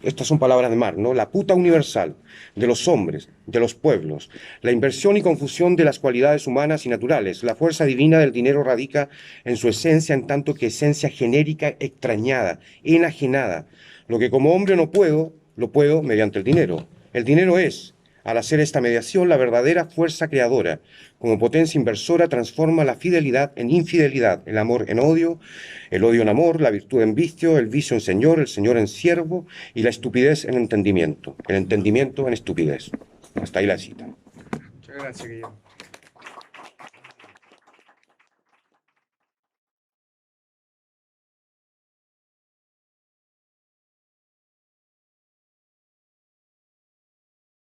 estas son palabras de Marx, ¿no? La puta universal de los hombres, de los pueblos, la inversión y confusión de las cualidades humanas y naturales. La fuerza divina del dinero radica en su esencia, en tanto que esencia genérica, extrañada, enajenada. Lo que como hombre no puedo, lo puedo mediante el dinero. El dinero es, al hacer esta mediación, la verdadera fuerza creadora. Como potencia inversora transforma la fidelidad en infidelidad, el amor en odio, el odio en amor, la virtud en vicio, el vicio en señor, el señor en siervo y la estupidez en entendimiento, el entendimiento en estupidez. Hasta ahí la cita. Muchas gracias, Guillermo.